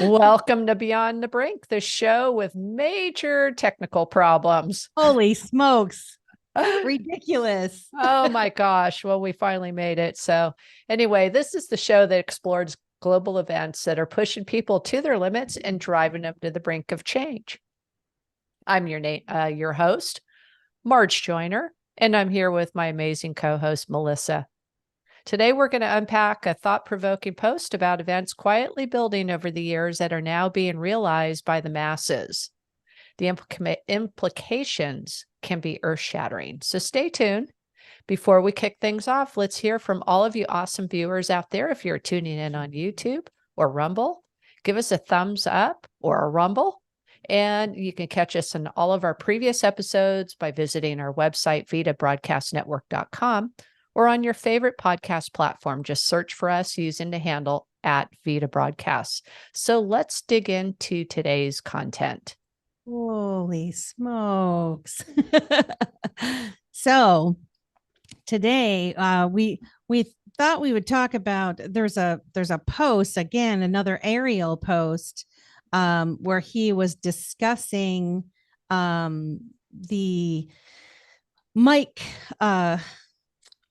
Welcome to Beyond the Brink, the show with major technical problems. Holy smokes. Ridiculous. Oh my gosh. Well, we finally made it. So, anyway, this is the show that explores global events that are pushing people to their limits and driving them to the brink of change. I'm your host, Marge Joyner, and I'm here with my amazing co host, Melissa. Today, we're going to unpack a thought provoking post about events quietly building over the years that are now being realized by the masses. The implications can be earth shattering. So stay tuned. Before we kick things off, let's hear from all of you awesome viewers out there. If you're tuning in on YouTube or Rumble, give us a thumbs up or a rumble. And you can catch us in all of our previous episodes by visiting our website, vitabroadcastnetwork.com, or on your favorite podcast platform. Just search for us using the handle at Vita Broadcasts. So let's dig into today's content. Holy smokes. So today we thought we would talk about there's a post, again, another Ariel post, where he was discussing the Mike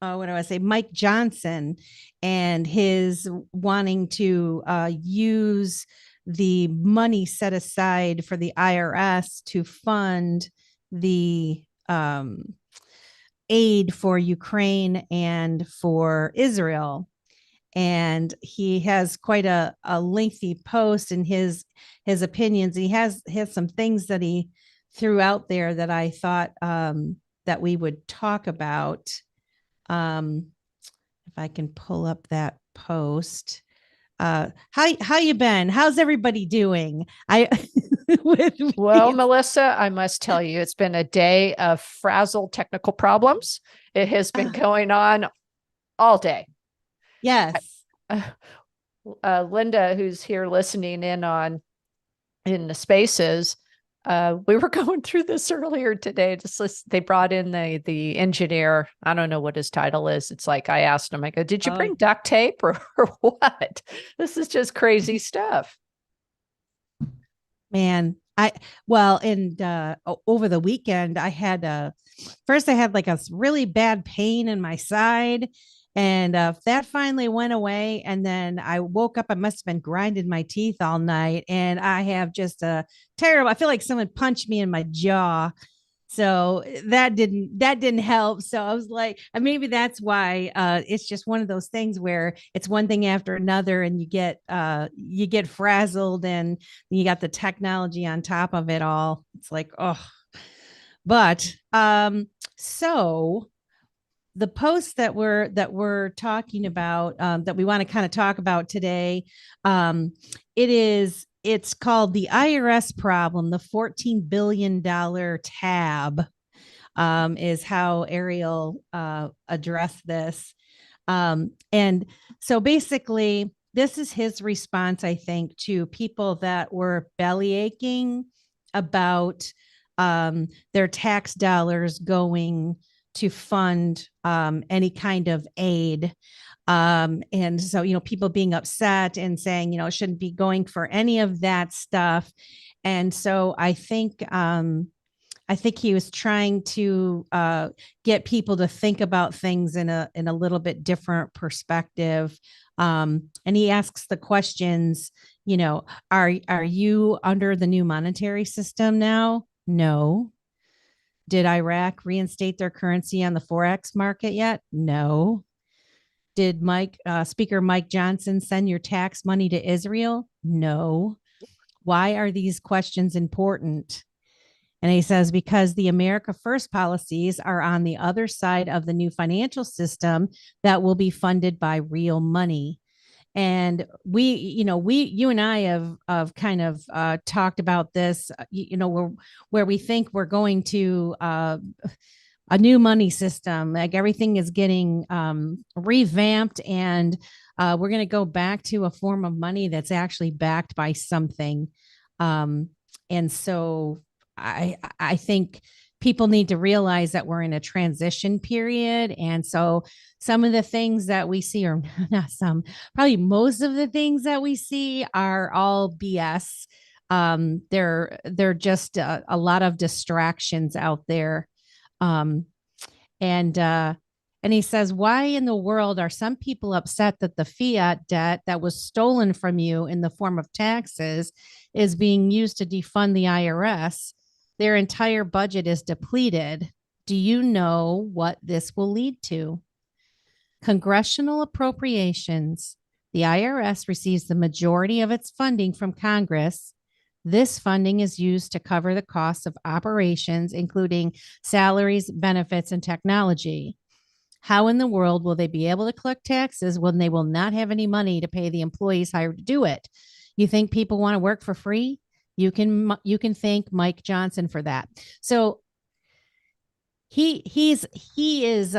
what do I say, Mike Johnson, and his wanting to use the money set aside for the IRS to fund the aid for Ukraine and for Israel. And he has quite a lengthy post in his opinions. He has some things that he threw out there that I thought that we would talk about. If I can pull up that post. How you been? How's everybody doing? Well, Melissa, I must tell you, it's been a day of frazzled technical problems. It has been going on all day. Yes. Linda, who's here listening in the spaces, we were going through this earlier today. They brought in the engineer. I don't know what his title is. It's like I asked him, I go, did you bring duct tape or what? This is just crazy stuff. Man, over the weekend, I had first I had like a really bad pain in my side. And that finally went away. And then I woke up. I must have been grinding my teeth all night. And I have just a terrible, I feel like someone punched me in my jaw. So that didn't help. So I was like, maybe that's why it's just one of those things where it's one thing after another, and you get frazzled, and you got the technology on top of it all. It's like, oh, but so the post that we're talking about, that we want to kind of talk about today, it's called the IRS problem, the $14 billion tab, is how Ariel addressed this. And so basically, this is his response, I think, to people that were belly aching about their tax dollars going to fund any kind of aid. And so, people being upset and saying, it shouldn't be going for any of that stuff. And so I think he was trying to get people to think about things in a little bit different perspective. And he asks the questions, are you under the new monetary system now? No. Did Iraq reinstate their currency on the Forex market yet? No. Did Speaker Mike Johnson send your tax money to Israel? No. Why are these questions important? And he says, because the America First policies are on the other side of the new financial system that will be funded by real money. And you and I have kind of talked about this, where we think we're going to a new money system, like everything is getting revamped, and we're going to go back to a form of money that's actually backed by something. And so I think people need to realize that we're in a transition period. And so some of the things that we see, or not some, probably most of the things that we see are all BS. They're just a lot of distractions out there. Um, and and he says, why in the world are some people upset that the fiat debt that was stolen from you in the form of taxes is being used to defund the IRS? Their entire budget is depleted. Do you know what this will lead to? Congressional appropriations. The IRS receives the majority of its funding from Congress. This funding is used to cover the costs of operations, including salaries, benefits, and technology. How in the world will they be able to collect taxes when they will not have any money to pay the employees hired to do it? You think people want to work for free? You can thank Mike Johnson for that. So he is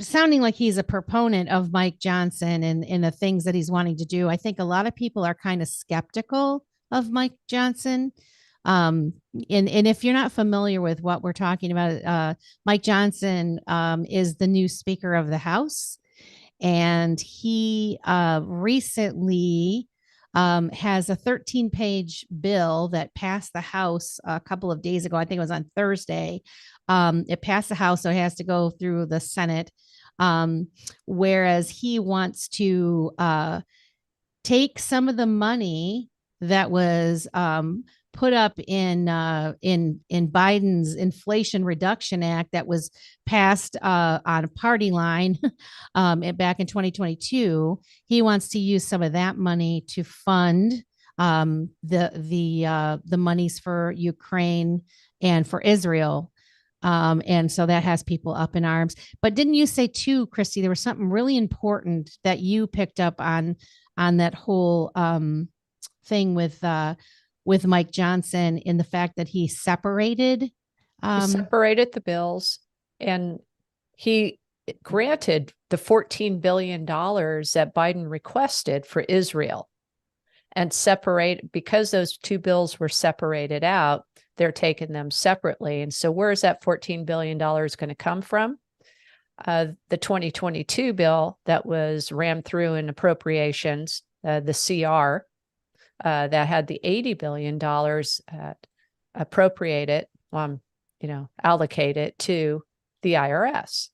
sounding like he's a proponent of Mike Johnson and the things that he's wanting to do. I think a lot of people are kind of skeptical of Mike Johnson. And if you're not familiar with what we're talking about, Mike Johnson is the new Speaker of the House, and he recently has a 13-page bill that passed the House a couple of days ago. I think it was on Thursday. It passed the House, so it has to go through the Senate. Whereas he wants to take some of the money that was put up in Biden's Inflation Reduction Act that was passed on a party line back in 2022. He wants to use some of that money to fund the monies for Ukraine and for Israel. And so that has people up in arms. But didn't you say too, Christy, there was something really important that you picked up on that whole thing with Mike Johnson in the fact that he separated the bills, and he granted the $14 billion that Biden requested for Israel, and separate, because those two bills were separated out, they're taking them separately. And so where is that $14 billion going to come from? The 2022 bill that was rammed through in appropriations, the CR, that had the $80 billion appropriated, allocated to the IRS.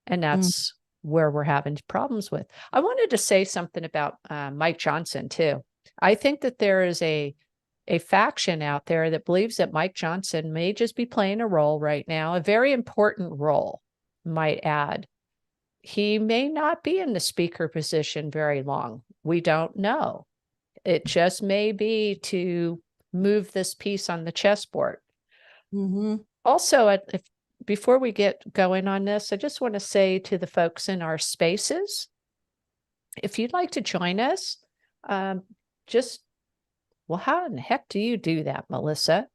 And that's where we're having problems with. I wanted to say something about Mike Johnson too. I think that there is a faction out there that believes that Mike Johnson may just be playing a role right now, a very important role, might add. He may not be in the speaker position very long. We don't know. It just may be to move this piece on the chessboard. Mm-hmm. Also, before we get going on this, I just want to say to the folks in our spaces, if you'd like to join us, how in the heck do you do that, Melissa?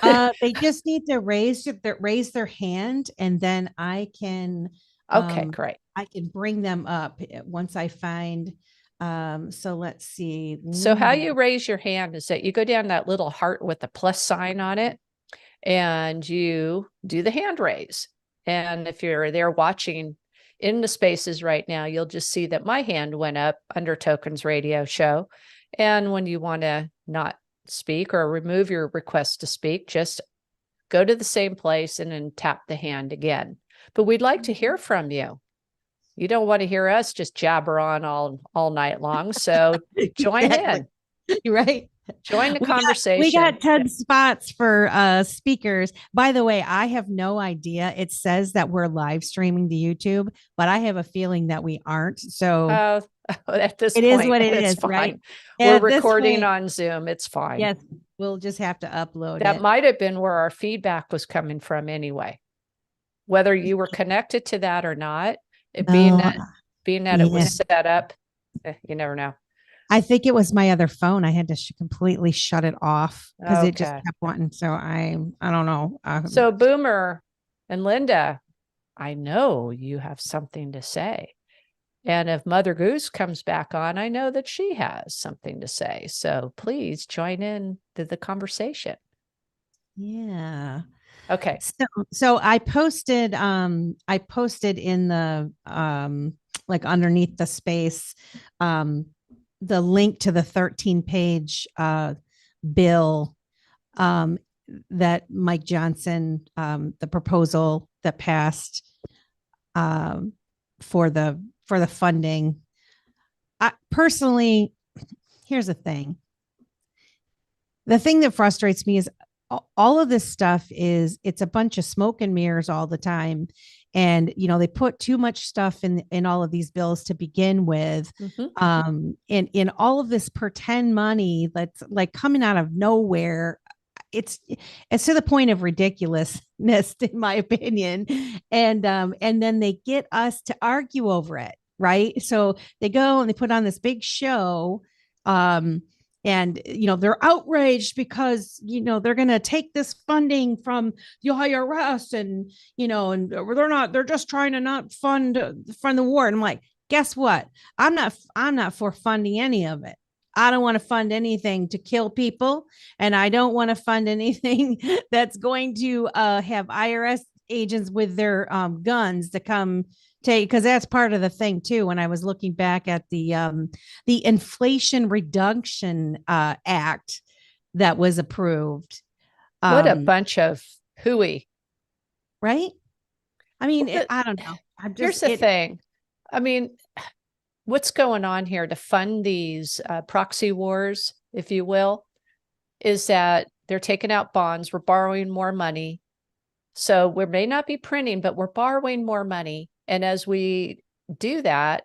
They just need to raise their hand, and then I can okay, great. I can bring them up once I find. So let's see. So how you raise your hand is that you go down that little heart with the plus sign on it, and you do the hand raise. And if you're there watching in the spaces right now, you'll just see that my hand went up under Tokens Radio Show. And when you want to not speak or remove your request to speak, just go to the same place and then tap the hand again. But we'd like to hear from you. You don't want to hear us just jabber on all night long. So join in. You're right. Join the conversation. We got 10 spots for speakers. By the way, I have no idea. It says that we're live streaming to YouTube, but I have a feeling that we aren't. So at this it point, is what it it's is, fine. right? We're recording on Zoom. It's fine. Yes, we'll just have to upload that it. Might have been where our feedback was coming from anyway. Whether you were connected to that or not, being that it was set up, you never know. I think it was my other phone. I had to completely shut it off because it just kept wanting. So I don't know. So Boomer and Linda, I know you have something to say. And if Mother Goose comes back on, I know that she has something to say. So please join in to the conversation. Yeah. Okay. So I posted in the like underneath the space um the link to the 13-page bill um that Mike Johnson, the proposal that passed um for the funding. I personally, here's the thing. The thing that frustrates me is all of this stuff is it's a bunch of smoke and mirrors all the time. And they put too much stuff in all of these bills to begin with. Mhm. In all of this pretend money that's like coming out of nowhere. It's to the point of ridiculousness, in my opinion. And then they get us to argue over it, right? So they go and they put on this big show. And they're outraged because they're going to take this funding from the IRS, and they're just trying to not fund the war. And I'm like, guess what? I'm not for funding any of it. I don't want to fund anything to kill people, and I don't want to fund anything that's going to have IRS agents with their guns to come take, because that's part of the thing too. When I was looking back at the Inflation Reduction Act that was approved, What a bunch of hooey. right? I mean, Well, I don't know. here's the thing. I mean, what's going on here to fund these proxy wars, if you will, is that they're taking out bonds. We're borrowing more money. So we may not be printing, but we're borrowing more money. And as we do that,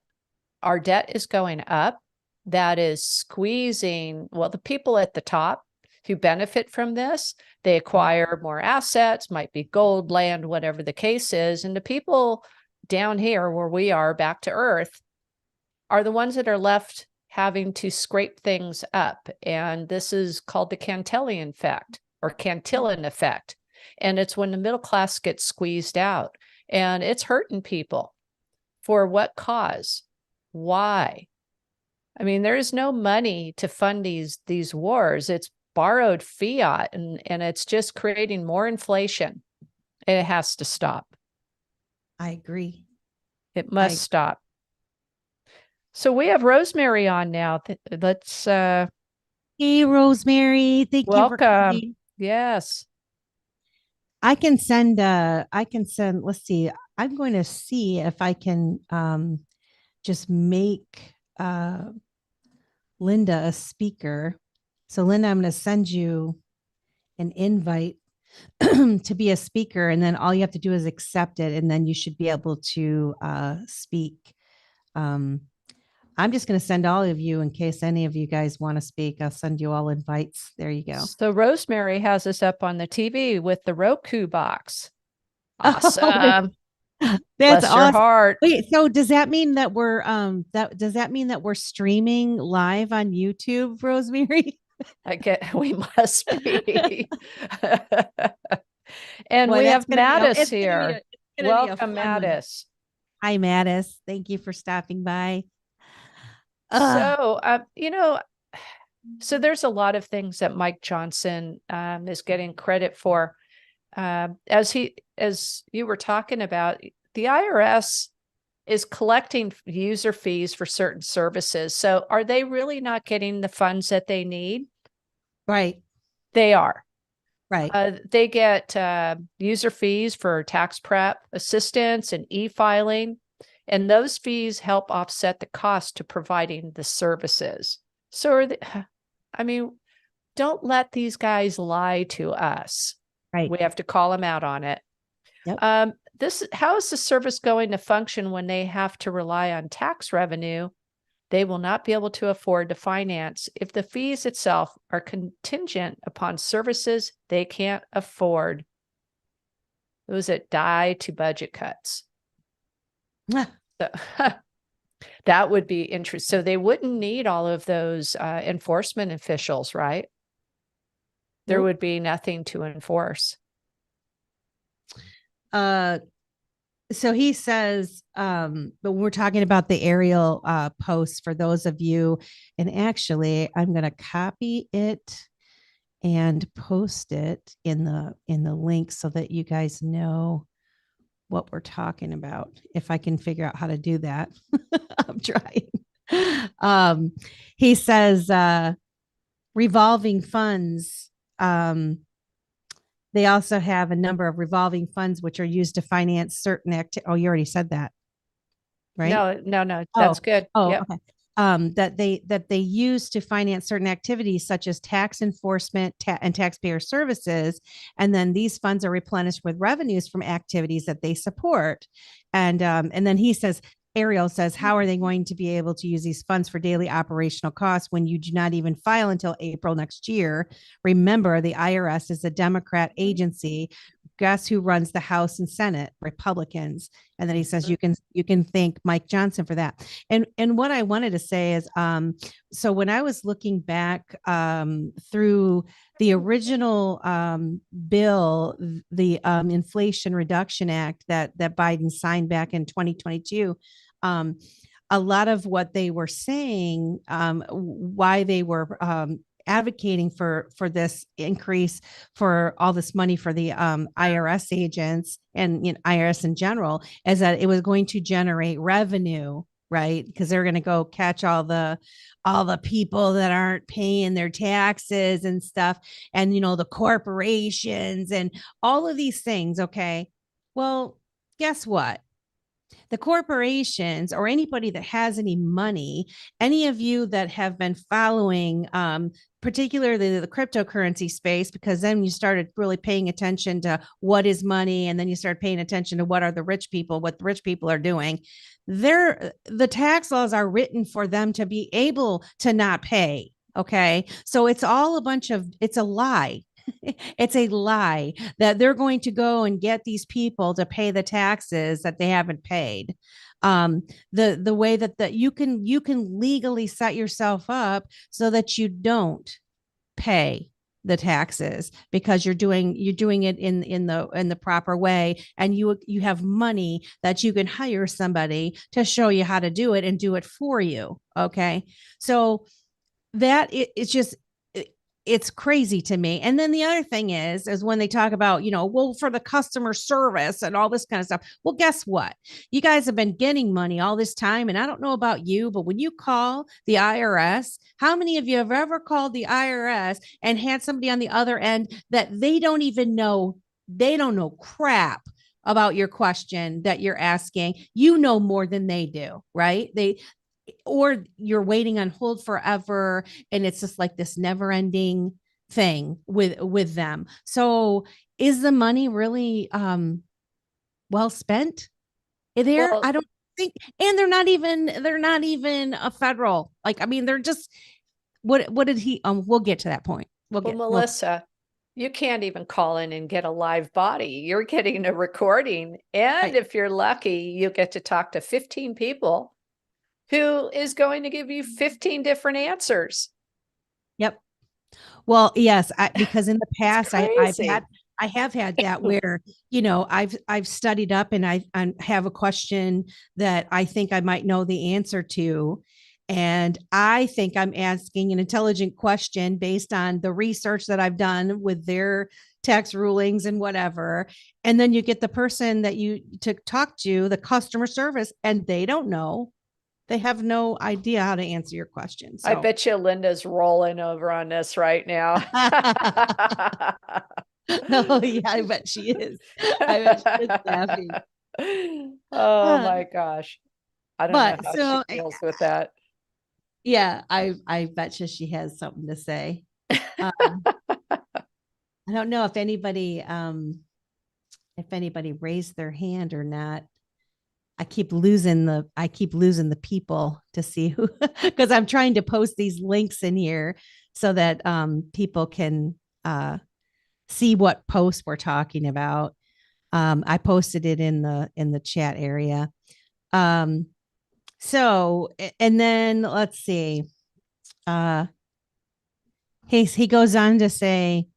our debt is going up. That is squeezing, well, the people at the top who benefit from this. They acquire more assets, might be gold, land, whatever the case is. And the people down here where we are, back to earth, are the ones that are left having to scrape things up. And this is called the Cantillon effect or Cantillon effect. And it's when the middle class gets squeezed out, and it's hurting people. For what cause? Why? I mean, there is no money to fund these wars. It's borrowed fiat, and it's just creating more inflation. And it has to stop. I agree. It must stop. So we have Rosemary on now. Let's Hey, Rosemary, thank you for welcome. coming. Yes. I can send, let's see. I'm going to see if I can just make Linda a speaker. So Linda, I'm going to send you an invite to be a speaker, and then all you have to do is accept it, and then you should be able to speak. I'm just going to send all of you in case any of you guys want to speak. I'll send you all invites. There you go. So Rosemary has us up on the TV with the Roku box. Awesome. That's Bless awesome. your heart. Wait, so does that mean that we're streaming live on YouTube, Rosemary? We must be. And Boy, we have it's Mattis here. Welcome, Mattis. Hi, Mattis. Thank you for stopping by. So, so there's a lot of things that Mike Johnson is getting credit for. As you were talking about, the IRS is collecting user fees for certain services. So are they really not getting the funds that they need? Right. They are. Right. They get user fees for tax prep assistance and e-filing, and those fees help offset the cost to providing the services. So don't let these guys lie to us. Right. We have to call them out on it. Yep. How is the service going to function when they have to rely on tax revenue they will not be able to afford to finance if the fees itself are contingent upon services they can't afford? Those that die to budget cuts. So, that would be interesting. So they wouldn't need all of those enforcement officials, right? There would be nothing to enforce. So he says, but we're talking about the Ariel post for those of you, and actually I'm going to copy it and post it in the link so that you guys know what we're talking about. If I can figure out how to do that. I'm trying. Um, he says revolving funds. They also have a number of revolving funds which are used to finance certain Oh, you already said that, right? No, Oh, that's good. oh, Yep. okay. That they use to finance certain activities such as tax enforcement and taxpayer services, and then these funds are replenished with revenues from activities that they support. And then he says, Ariel says, how are they going to be able to use these funds for daily operational costs when you do not even file until April next year? Remember, the IRS is a Democrat agency. Guess who runs the House and Senate? Republicans. And then he says you can thank Mike Johnson for that. And what I wanted to say is, so when I was looking back through the original bill, the Inflation Reduction Act that Biden signed back in 2022, a lot of what they were saying, why they were advocating for this increase for all this money for the IRS agents and IRS in general, is that it was going to generate revenue, right? Because they're going to go catch all the people that aren't paying their taxes and stuff, and the corporations and all of these things. Okay, well, guess what? The corporations or anybody that has any money, any of you that have been following, particularly the cryptocurrency space, because then you started really paying attention to what is money, and then you start paying attention to what the rich people are doing. The tax laws are written for them to be able to not pay. Okay, so it's all it's a lie. It's a lie that they're going to go and get these people to pay the taxes that they haven't paid. The way that you can legally set yourself up so that you don't pay the taxes, because you're doing it in the proper way, and you have money that you can hire somebody to show you how to do it and do it for you. Okay, so it's just, it's crazy to me. And then the other thing is when they talk about, well, for the customer service and all this kind of stuff. Well, guess what? You guys have been getting money all this time. And I don't know about you, but when you call the IRS, how many of you have ever called the IRS and had somebody on the other end that they don't even know? They don't know crap about your question that you're asking. You know more than they do, right? Or you're waiting on hold forever, and it's just like this never ending thing with them. So is the money really well spent there? Well, I don't think. And they're not even a federal, like, I mean, they're just, what did he we'll get to that point. Melissa, you can't even call in and get a live body. You're getting a recording. And Right. if you're lucky, you get to talk to 15 people who is going to give you 15 different answers. Yep. Well, yes, because in the past Crazy. I have had that where, I've studied up, and I have a question that I think I might know the answer to. And I think I'm asking an intelligent question based on the research that I've done with their tax rulings and whatever. And then you get the person that you to talk to, the customer service, and they don't know. They have no idea how to answer your question. I So bet you Linda's rolling over on this right now. oh yeah, I bet she is. I bet she is laughing. Oh Uh, my gosh. I don't know but how she so feels with that. yeah, I bet you she has something to say. Um, I don't know if anybody raised their hand or not. I keep losing the people to see who, because I'm trying to post these links in here so that people can see what post we're talking about. I posted it in the chat area. So, and then let's see. Uh, he goes on to say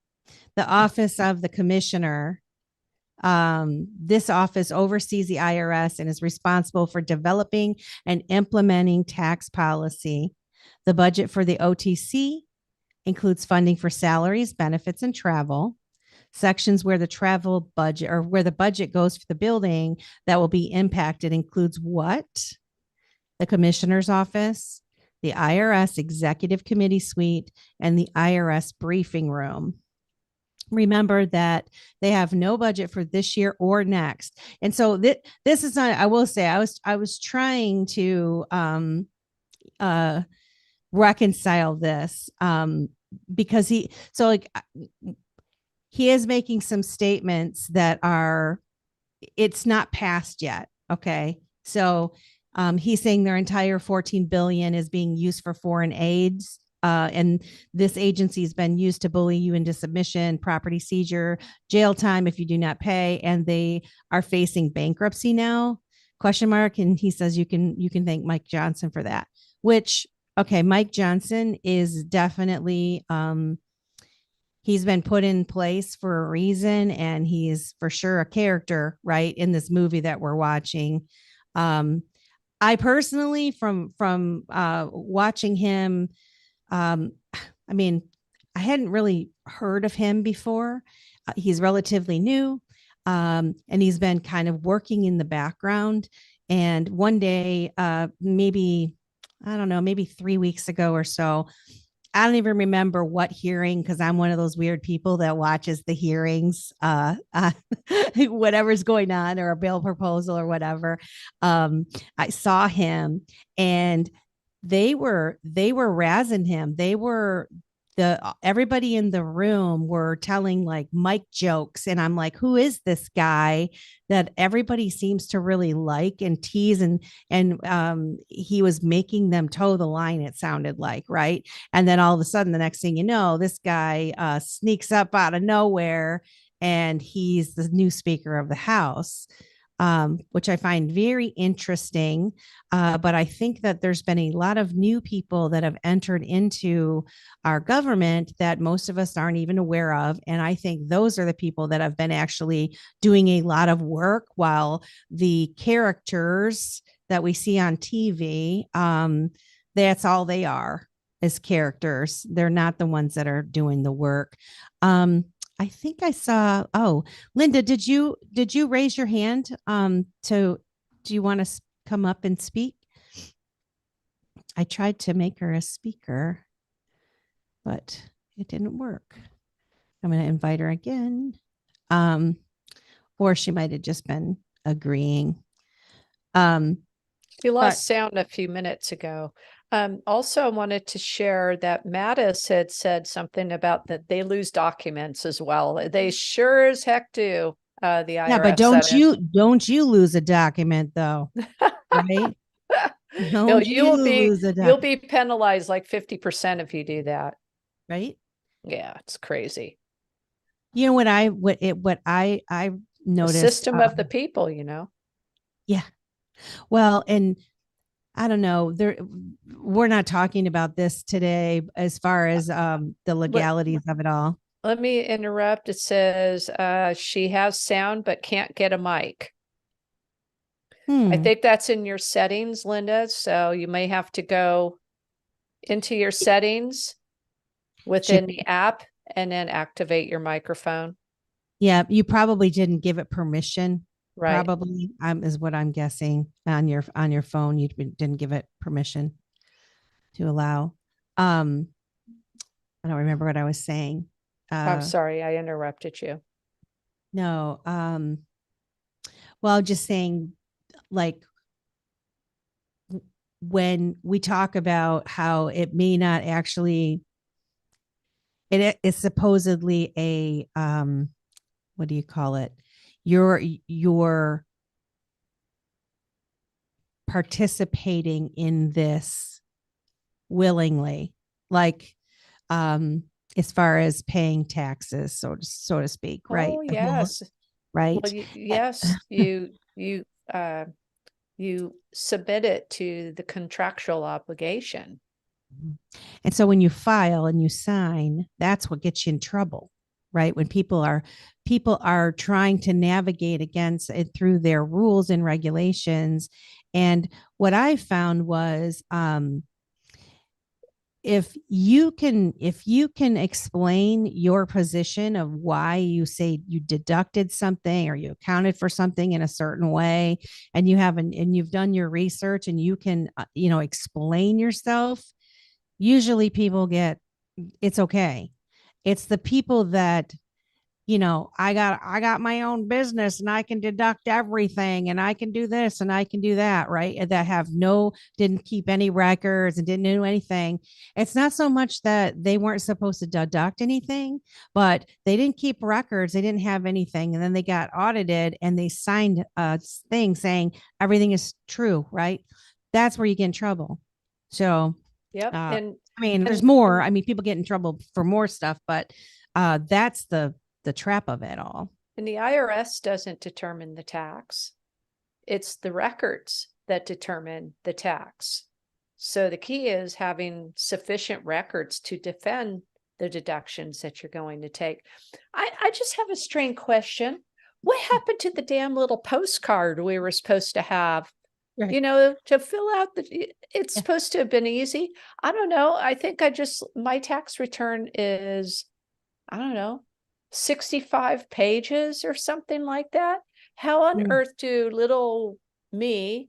the office of the commissioner. This office oversees the IRS and is responsible for developing and implementing tax policy, the budget for the OTC, includes funding for salaries, benefits, and travel. Sections where the travel budget or where the budget goes for the building that will be impacted includes what? The commissioner's office, the IRS executive committee suite, and the IRS briefing room. Remember that they have no budget for this year or next. And so this is not, I will say, I was trying to reconcile this because he is making some statements that are, it's not passed yet. Okay. So he's saying their entire 14 billion is being used for foreign aids. And this agency has been used to bully you into submission, property seizure, jail time if you do not pay, and they are facing bankruptcy now? Question mark. And he says you can thank Mike Johnson for that. Which, okay, Mike Johnson is definitely he's been put in place for a reason, and he's for sure a character, right, in this movie that we're watching. I personally, from watching him. I mean, I hadn't really heard of him before. He's relatively new, and he's been kind of working in the background. And one day, maybe, I don't know, maybe 3 weeks ago or so, I don't even remember what hearing, because I'm one of those weird people that watches the hearings, whatever's going on, or a bill proposal or whatever. I saw him, and they were razzing him. Everybody in the room were telling like Mike jokes, and I'm like, who is this guy that everybody seems to really like and tease, and he was making them toe the line, it sounded like, right? And then all of a sudden, the next thing you know, this guy sneaks up out of nowhere, and he's the new Speaker of the House. Which I find very interesting. But I think that there's been a lot of new people that have entered into our government that most of us aren't even aware of. And I think those are the people that have been actually doing a lot of work, while the characters that we see on TV, that's all they are, as characters. They're not the ones that are doing the work. I think I saw, oh, Linda, did you raise your hand? Do you want to come up and speak? I tried to make her a speaker, but it didn't work. I'm going to invite her again. Or she might have just been agreeing. You lost sound a few minutes ago. Also, I wanted to share that Mattis had said something about that they lose documents as well. They sure as heck do. The IRS. Yeah, but don't you lose a document though, right? No, you'll be penalized like 50% if you do that. Right? Yeah, it's crazy. You know what I noticed? The system of the people, you know. Yeah. Well, and I don't know, we're not talking about this today as far as the legalities of it all. Let me interrupt. It says she has sound but can't get a mic. I think that's in your settings, Linda. So you may have to go into your settings within the app and then activate your microphone. Yeah, you probably didn't give it permission. Right. Probably is what I'm guessing. On your phone, you didn't give it permission to allow. I don't remember what I was saying. I'm sorry, I interrupted you. No. Well, just saying, like, when we talk about how it may not actually, it is supposedly a what do you call it? You're participating in this willingly, like as far as paying taxes, so to speak, right? Oh, yes. Right. Well, yes, you submit it to the contractual obligation. And so when you file and you sign, that's what gets you in trouble, right? When people are trying to navigate against it through their rules and regulations. And what I found was if you can explain your position of why you say you deducted something or you accounted for something in a certain way, and you've done your research and you can explain yourself, usually people get, it's okay. It's the people that, I got my own business and I can deduct everything and I can do this and I can do that, right? And that didn't keep any records and didn't do anything. It's not so much that they weren't supposed to deduct anything, but they didn't keep records. They didn't have anything. And then they got audited and they signed a thing saying everything is true, right? That's where you get in trouble. So, Yep. I mean, there's more. I mean, people get in trouble for more stuff, but that's the trap of it all. And the IRS doesn't determine the tax. It's the records that determine the tax. So the key is having sufficient records to defend the deductions that you're going to take. I just have a strange question. What happened to the damn little postcard we were supposed to have? Right. To fill out it's supposed to have been easy. I don't know. I think my tax return is, I don't know, 65 pages or something like that. How on earth do little me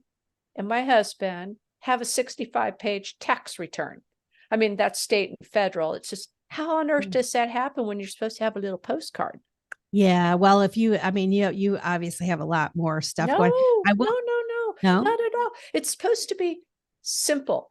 and my husband have a 65-page tax return? I mean, that's state and federal. It's just, how on earth does that happen when you're supposed to have a little postcard? Yeah, well, you obviously have a lot more stuff No, going. no, not at all. It's supposed to be simple.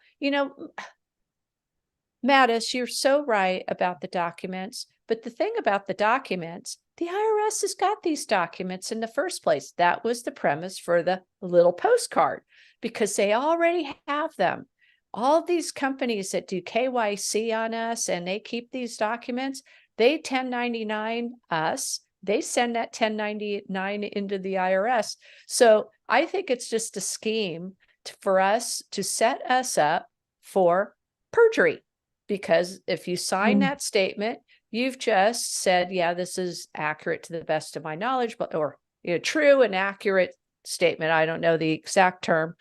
Mattis, you're so right about the documents. But the thing about the documents, the IRS has got these documents in the first place. That was the premise for the little postcard, because they already have them. All these companies that do KYC on us and they keep these documents, they 1099 us. They send that 1099 into the IRS. So I think it's just a scheme for us to set us up for perjury. Because if you sign that statement, you've just said, yeah, this is accurate to the best of my knowledge, or true and accurate statement. I don't know the exact term,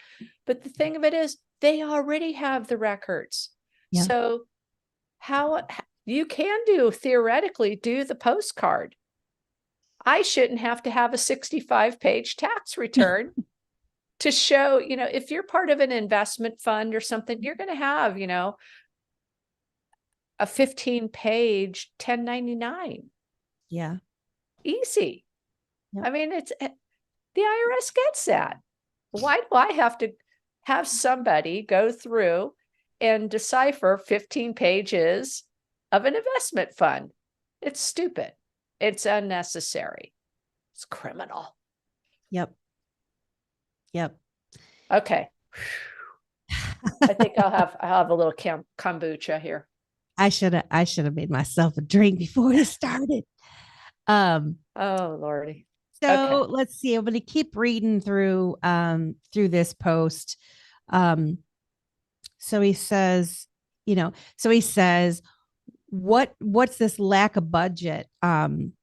but the thing of it is, they already have the records. Yeah. So how you can theoretically do the postcard. I shouldn't have to have a 65-page tax return to show, if you're part of an investment fund or something, you're going to have, a 15-page 1099. Yeah. Easy. Yep. I mean, the IRS gets that. Why do I have to have somebody go through and decipher 15 pages of an investment fund? It's stupid. It's unnecessary. It's criminal. Yep. Okay. I think I'll have a little kombucha here. I should have made myself a drink before we started. Oh Lordy. So okay. Let's see. I'm going to keep reading through this post. So he says, what's this lack of budget?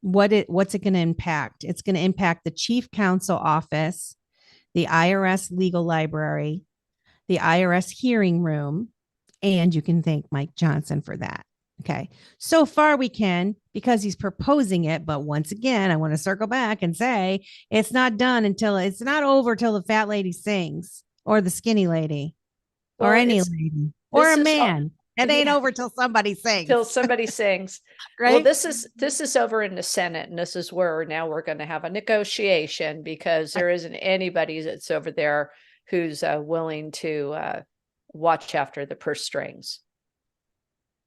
What's it going to impact? It's going to impact the chief counsel office, the IRS legal library, the IRS hearing room, and you can thank Mike Johnson for that. Okay. So far we can, because he's proposing it. But once again, I want to circle back and say it's not done it's not over till the fat lady sings, or the skinny lady, or any lady, or a man. It ain't over till somebody sings. Till somebody sings. Right. Well, this is over in the Senate, and this is where now we're going to have a negotiation, because there isn't anybody that's over there who's willing to watch after the purse strings.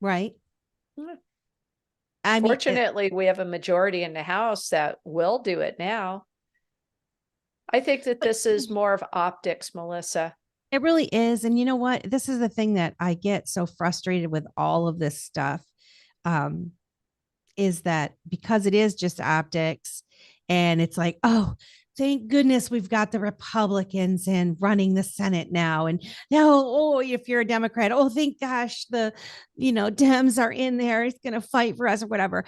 Right. Fortunately, we have a majority in the House that will do it now. I think that this is more of optics, Melissa. It really is. And you know what? This is the thing that I get so frustrated with all of this stuff, is that because it is just optics, and it's like, oh, thank goodness we've got the Republicans in running the Senate now. And now, if you're a Democrat, thank gosh, the, Dems are in there. It's going to fight for us or whatever.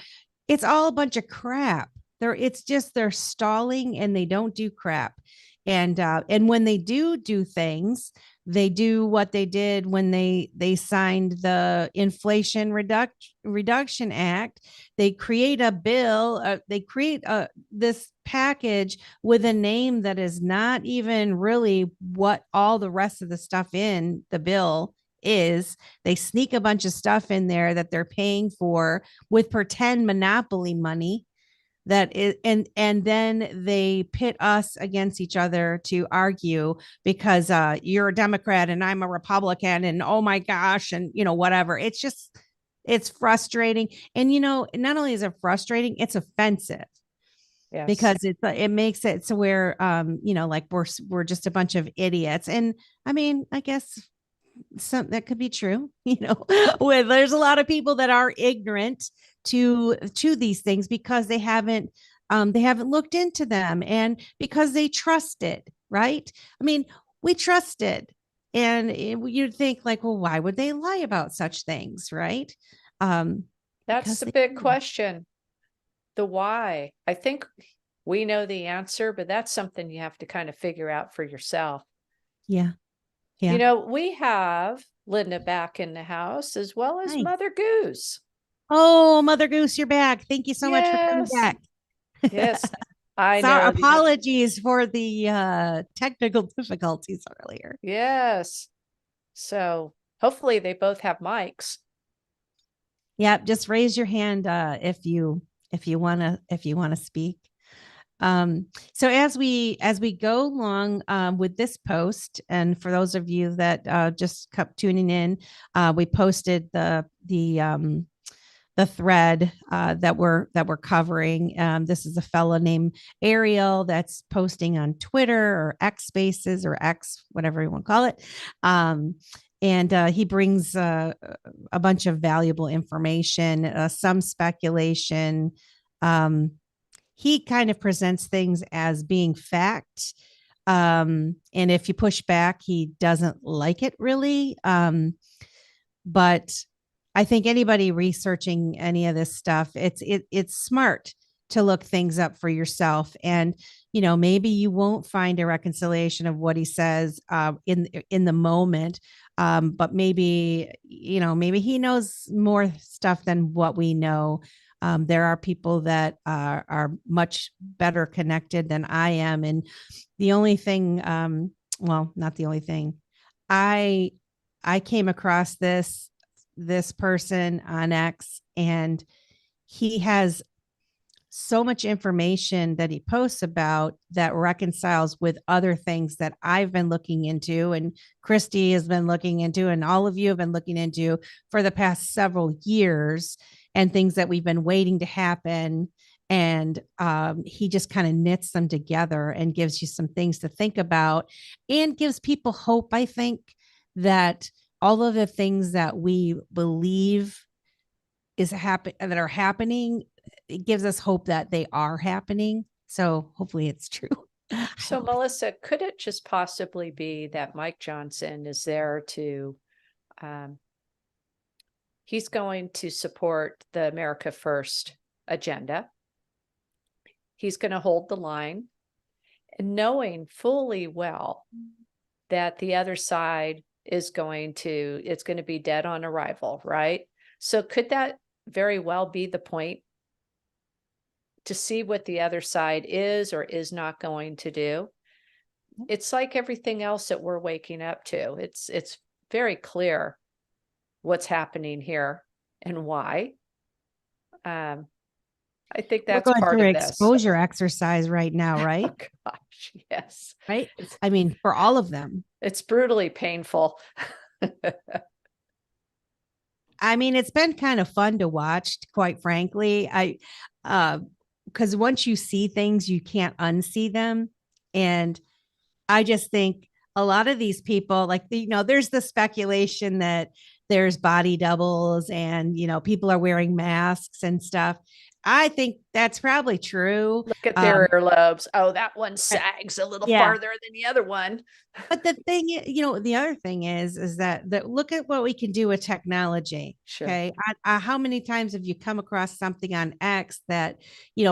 It's all a bunch of crap. They're stalling and they don't do crap. And when they do things, they do what they did when they signed the Reduction Act. They create a bill, they create this package with a name that is not even really what all the rest of the stuff in the bill is. They sneak a bunch of stuff in there that they're paying for with pretend monopoly money, that is, and then they pit us against each other to argue because you're a Democrat and I'm a Republican, and oh my gosh, and whatever. It's just, it's frustrating. And not only is it frustrating, it's offensive, Yes. because it makes it so where like we're just a bunch of idiots. And I mean, I guess some that could be true, where there's a lot of people that are ignorant to these things because they haven't looked into them, and because they trusted, right? I mean, we trusted, and you'd think like, well, why would they lie about such things, right? That's Because the they big question. The why. I think we know the answer, but that's something you have to kind of figure out for yourself. Yeah, yeah. We have Linda back in the house as well as Nice. Mother Goose. Oh, Mother Goose, you're back. Thank you so much for coming Yes. back. Yes. I Sorry, know. apologies for the technical difficulties earlier. Yes. So hopefully they both have mics. Yeah, just raise your hand if you want to speak. So as we go along with this post, and for those of you that just kept tuning in, we posted the thread that we're covering. This is a fellow named Ariel that's posting on Twitter or X Spaces or X, whatever you want to call it. And he brings a bunch of valuable information, some speculation. He kind of presents things as being fact. And if you push back, he doesn't like it really. But I think anybody researching any of this stuff, it's smart to look things up for yourself. And maybe you won't find a reconciliation of what he says in the moment, but maybe he knows more stuff than what we know. There are people that are much better connected than I am, and the only thing, well, not the only thing, I I came across this person on X, and he has so much information that he posts about that reconciles with other things that I've been looking into, and Christy has been looking into, and all of you have been looking into for the past several years, and things that we've been waiting to happen. And he just kind of knits them together and gives you some things to think about, and gives people hope, I think, that all of the things that we believe that are happening, it gives us hope that they are happening. So hopefully it's true. So Melissa, could it just possibly be that Mike Johnson is there to, he's going to support the America First agenda. He's going to hold the line, and knowing fully well that the other side it's going to be dead on arrival, right? So could that very well be the point, to see what the other side is or is not going to do? It's like everything else that we're waking up to. It's very clear what's happening here and why. I think We're that's going part through of an this. exposure exercise right now, right? Oh gosh, yes. Right. I mean, for all of them. It's brutally painful. I mean, it's been kind of fun to watch, quite frankly. Because once you see things, you can't unsee them. And I just think a lot of these people, like, there's the speculation that there's body doubles, and, people are wearing masks and stuff. I think that's probably true. Look at their earlobes. Oh, that one sags a little yeah. farther than the other one. But the thing, the other thing is that look at what we can do with technology. Sure. Okay. How many times have you come across something on X that,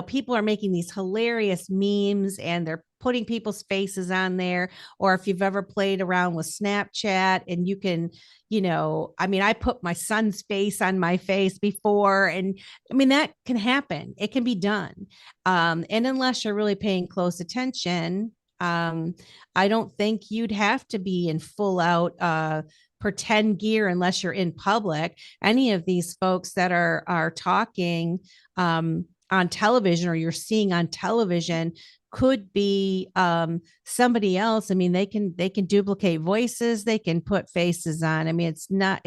people are making these hilarious memes, and they're putting people's faces on there, or if you've ever played around with Snapchat and you can, I mean, I put my son's face on my face before, and I mean, that can happen. It can be done. And unless you're really paying close attention, I don't think you'd have to be in full out, pretend gear unless you're in public. Any of these folks that are talking, on television, or you're seeing on television, could be, somebody else. I mean, they can duplicate voices, they can put faces on. I mean, it's not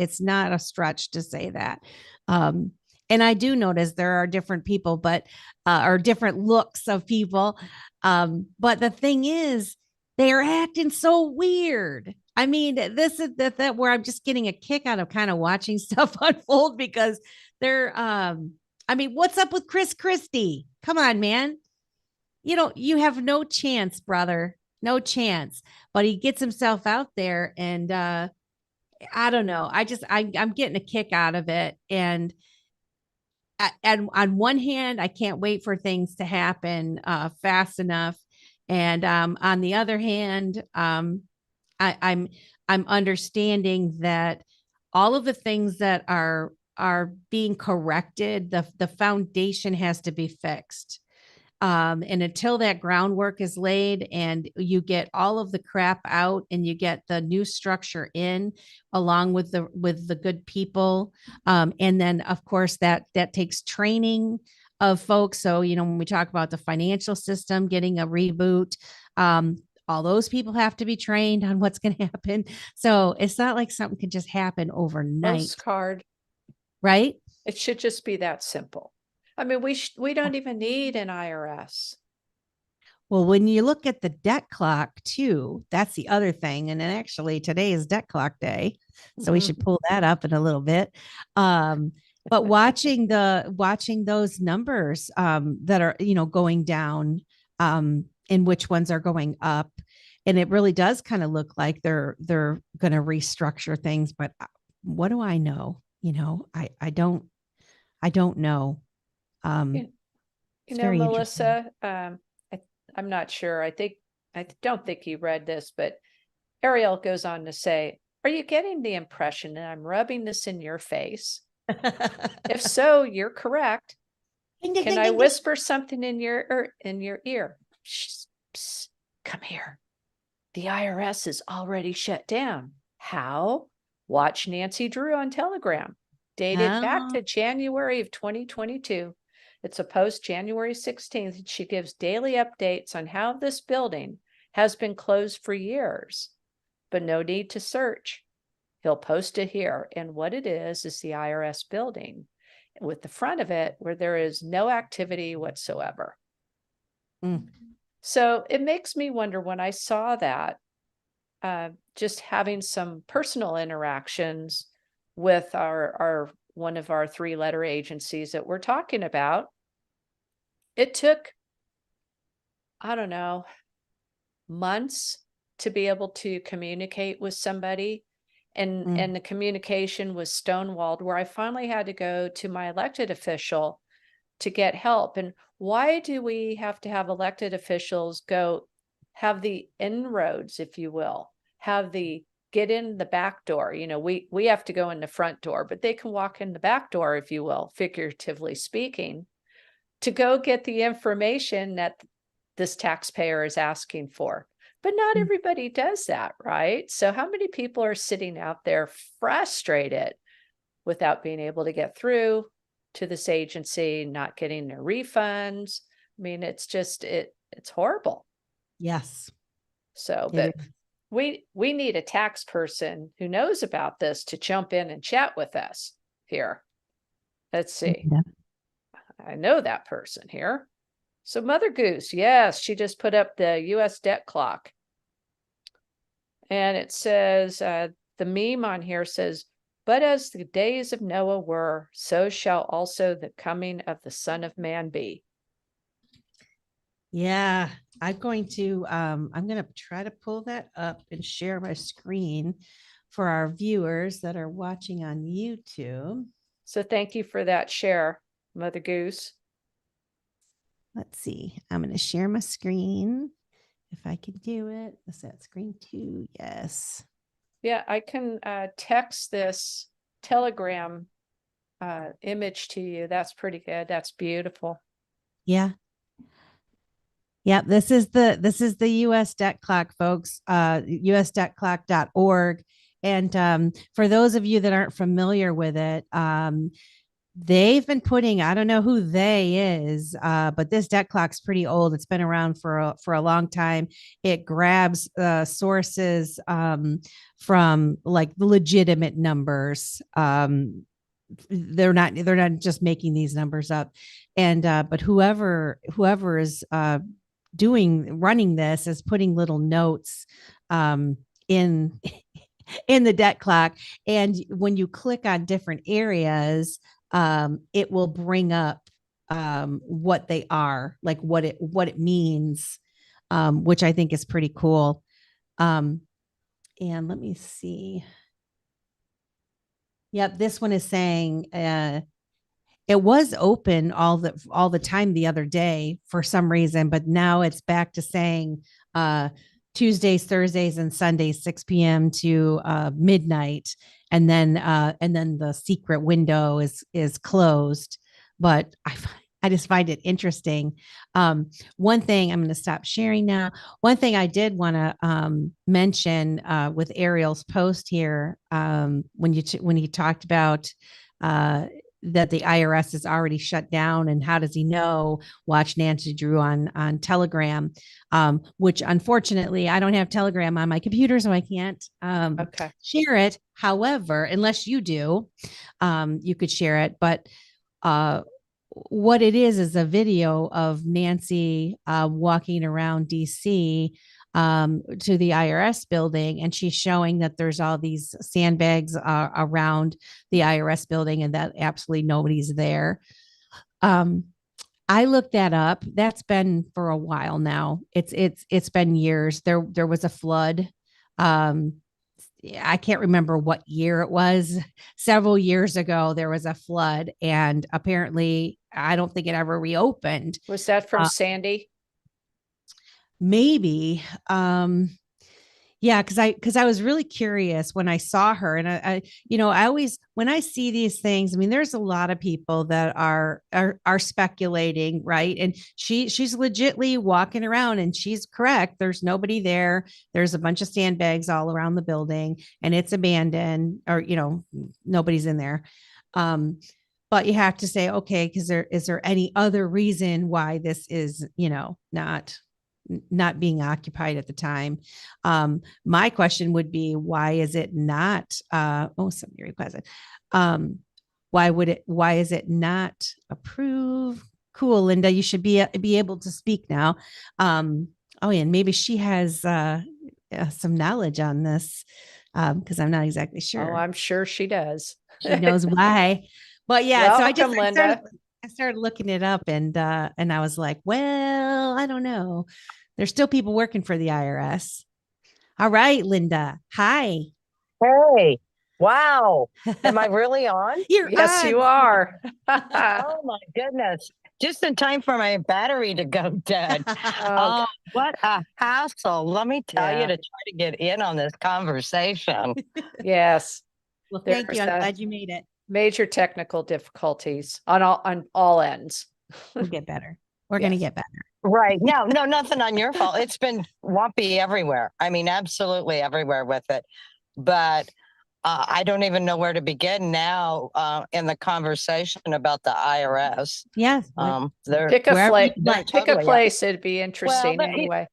a stretch to say that. And I do notice there are different people, but or different looks of people. But the thing is, they are acting so weird. I mean, this is that where I'm just getting a kick out of kind of watching stuff unfold, because they're, I mean, what's up with Chris Christie? Come on, man. You have no chance, brother. No chance. But he gets himself out there, and I don't know. I'm getting a kick out of it. And on one hand, I can't wait for things to happen fast enough. And on the other hand, I'm understanding that all of the things that are being corrected, the foundation has to be fixed. And until that groundwork is laid and you get all of the crap out and you get the new structure in, along with the good people, and then of course that takes training of folks. So when we talk about the financial system getting a reboot, all those people have to be trained on what's going to happen. So it's not like something can just happen overnight. Postcard. Right? It should just be that simple. I mean, we don't even need an IRS. Well, when you look at the debt clock too, that's the other thing. And then actually today is debt clock day. So we should pull that up in a little bit. But watching those numbers that are, going down, and which ones are going up. And it really does kind of look like they're going to restructure things. But what do I know? I don't know. Melissa, I'm not sure. I don't think you read this, but Ariel goes on to say, are you getting the impression that I'm rubbing this in your face? If so, you're correct. Can I whisper something in your ear? Shh, psst, come here. The IRS is already shut down. How? Watch Nancy Drew on Telegram, dated back to January of 2022. It's a post January 16th. She gives daily updates on how this building has been closed for years, but no need to search. He'll post it here. And what it is the IRS building with the front of it where there is no activity whatsoever. So it makes me wonder, when I saw that, just having some personal interactions with our one of our 3-letter agencies that we're talking about, it took, I don't know, months to be able to communicate with somebody. And the communication was stonewalled, where I finally had to go to my elected official to get help. And why do we have to have elected officials go have the inroads, if you will, have the get in the back door? We have to go in the front door, but they can walk in the back door, if you will, figuratively speaking, to go get the information that this taxpayer is asking for. But not everybody does that, right? So how many people are sitting out there frustrated without being able to get through to this agency, not getting their refunds? I mean, it's just, it's horrible. Yes. So, but we need a tax person who knows about this to jump in and chat with us here. Let's see. Yeah. I know that person here. So Mother Goose, yes, she just put up the U.S. debt clock. And it says, the meme on here says, but as the days of Noah were, so shall also the coming of the Son of Man be. Yeah, I'm going to try to pull that up and share my screen for our viewers that are watching on YouTube. So thank you for that share, Mother Goose. Let's see. I'm going to share my screen if I can do it. Is that screen 2? Yes. Yeah, I can text this Telegram image to you. That's pretty good. That's beautiful. Yeah. Yeah, this is the US debt clock, folks. usdebtclock.org. And for those of you that aren't familiar with it, they've been putting, I don't know who they is, but this debt clock's pretty old. It's been around for a long time. It grabs sources from like legitimate numbers. They're not just making these numbers up. And but whoever is running this is putting little notes in in the debt clock, and when you click on different areas, it will bring up what they are, like what it means, which I think is pretty cool. And let me see. Yep, this one is saying it was open all the time the other day for some reason, but now it's back to saying Tuesdays, Thursdays, and Sundays, 6 p.m. to midnight, and then the secret window is closed. But I just find it interesting. One thing I'm going to stop sharing now. One thing I did want to mention with Ariel's post here, when he talked about that the IRS is already shut down, and how does he know? Watch Nancy Drew on Telegram, which unfortunately I don't have Telegram on my computer, so I can't share it. However, unless you do, you could share it. But what it is a video of Nancy walking around DC to the IRS building, and she's showing that there's all these sandbags around the IRS building, and that absolutely nobody's there. I looked that up. That's been for a while now. It's been years. There was a flood. I can't remember what year it was. Several years ago, there was a flood, and apparently, I don't think it ever reopened. Was that from Sandy? Maybe. Yeah, because I was really curious when I saw her, and I always, when I see these things, I mean, there's a lot of people that are speculating, right? And she's legitly walking around, and she's correct. There's nobody there. There's a bunch of sandbags all around the building, and it's abandoned, or nobody's in there. But you have to say, okay, because is there any other reason why this is not being occupied at the time? My question would be, why is it not somebody requested, why is it not approved? Cool, Linda, you should be able to speak now. And maybe she has some knowledge on this, because I'm not exactly sure. Oh, I'm sure she does. She knows why. But yeah, welcome, so Linda. I started looking it up, and I was like, well, I don't know. There's still people working for the IRS. All right, Linda. Hi. Hey, wow. Am I really on? Yes, on. you are. Oh my goodness. Just in time for my battery to go dead. Oh, What a hassle. Let me tell you, Yeah. to try to get in on this conversation. yes. Well, thank you. I'm There's glad you made it. major technical difficulties on all ends. We'll get better. We're going to Yes. get better. Right. No, nothing on your fault. It's been wumpy everywhere. I mean, absolutely everywhere with it. But I don't even know where to begin now in the conversation about the IRS. Yes. They're Pick a Wherever you place. like. Pick a totally- place. It'd be interesting Well, anyway.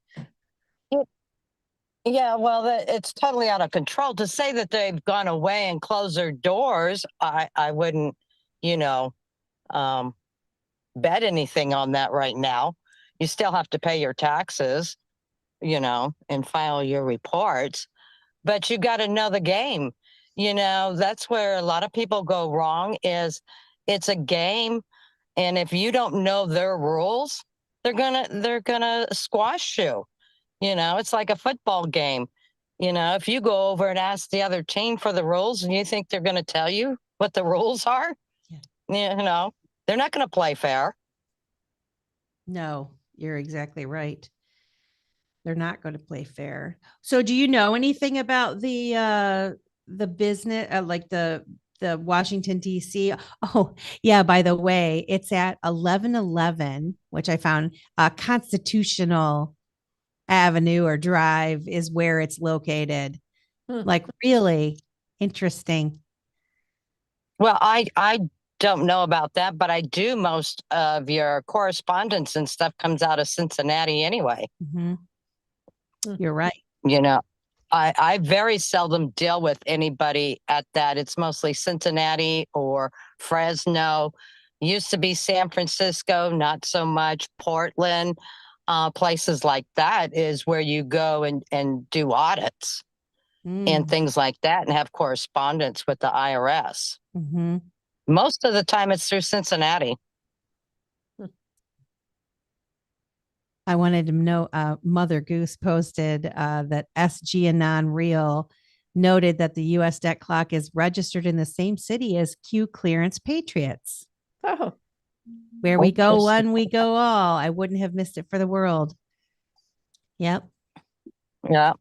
Yeah, well, it's totally out of control. To say that they've gone away and closed their doors, I wouldn't, bet anything on that right now. You still have to pay your taxes, and file your reports, but you got to know the game. That's where a lot of people go wrong. Is it's a game, and if you don't know their rules, they're gonna squash you. It's like a football game. If you go over and ask the other team for the rules, and you think they're going to tell you what the rules are, they're not going to play fair. No, you're exactly right. They're not going to play fair. So do you know anything about the business, like the Washington D.C.? Oh, yeah, by the way, it's at 1111, which I found Constitutional Avenue or Drive is where it's located. Like, really interesting. Well, I don't know about that, but I do most of your correspondence and stuff comes out of Cincinnati anyway. Mhm. You're right. You know, I very seldom deal with anybody at that. It's mostly Cincinnati or Fresno. Used to be San Francisco, not so much. Portland, places like that is where you go and do audits and Mm. things like that and have correspondence with the IRS. Mhm. Most of the time it's through Cincinnati. I wanted to know, Mother Goose posted that SG Anon Real noted that the U.S. debt clock is registered in the same city as Q Clearance Patriots. Oh, Where we go Interesting. one, we go all. I wouldn't have missed it for the world. Yep. Yeah. yeah.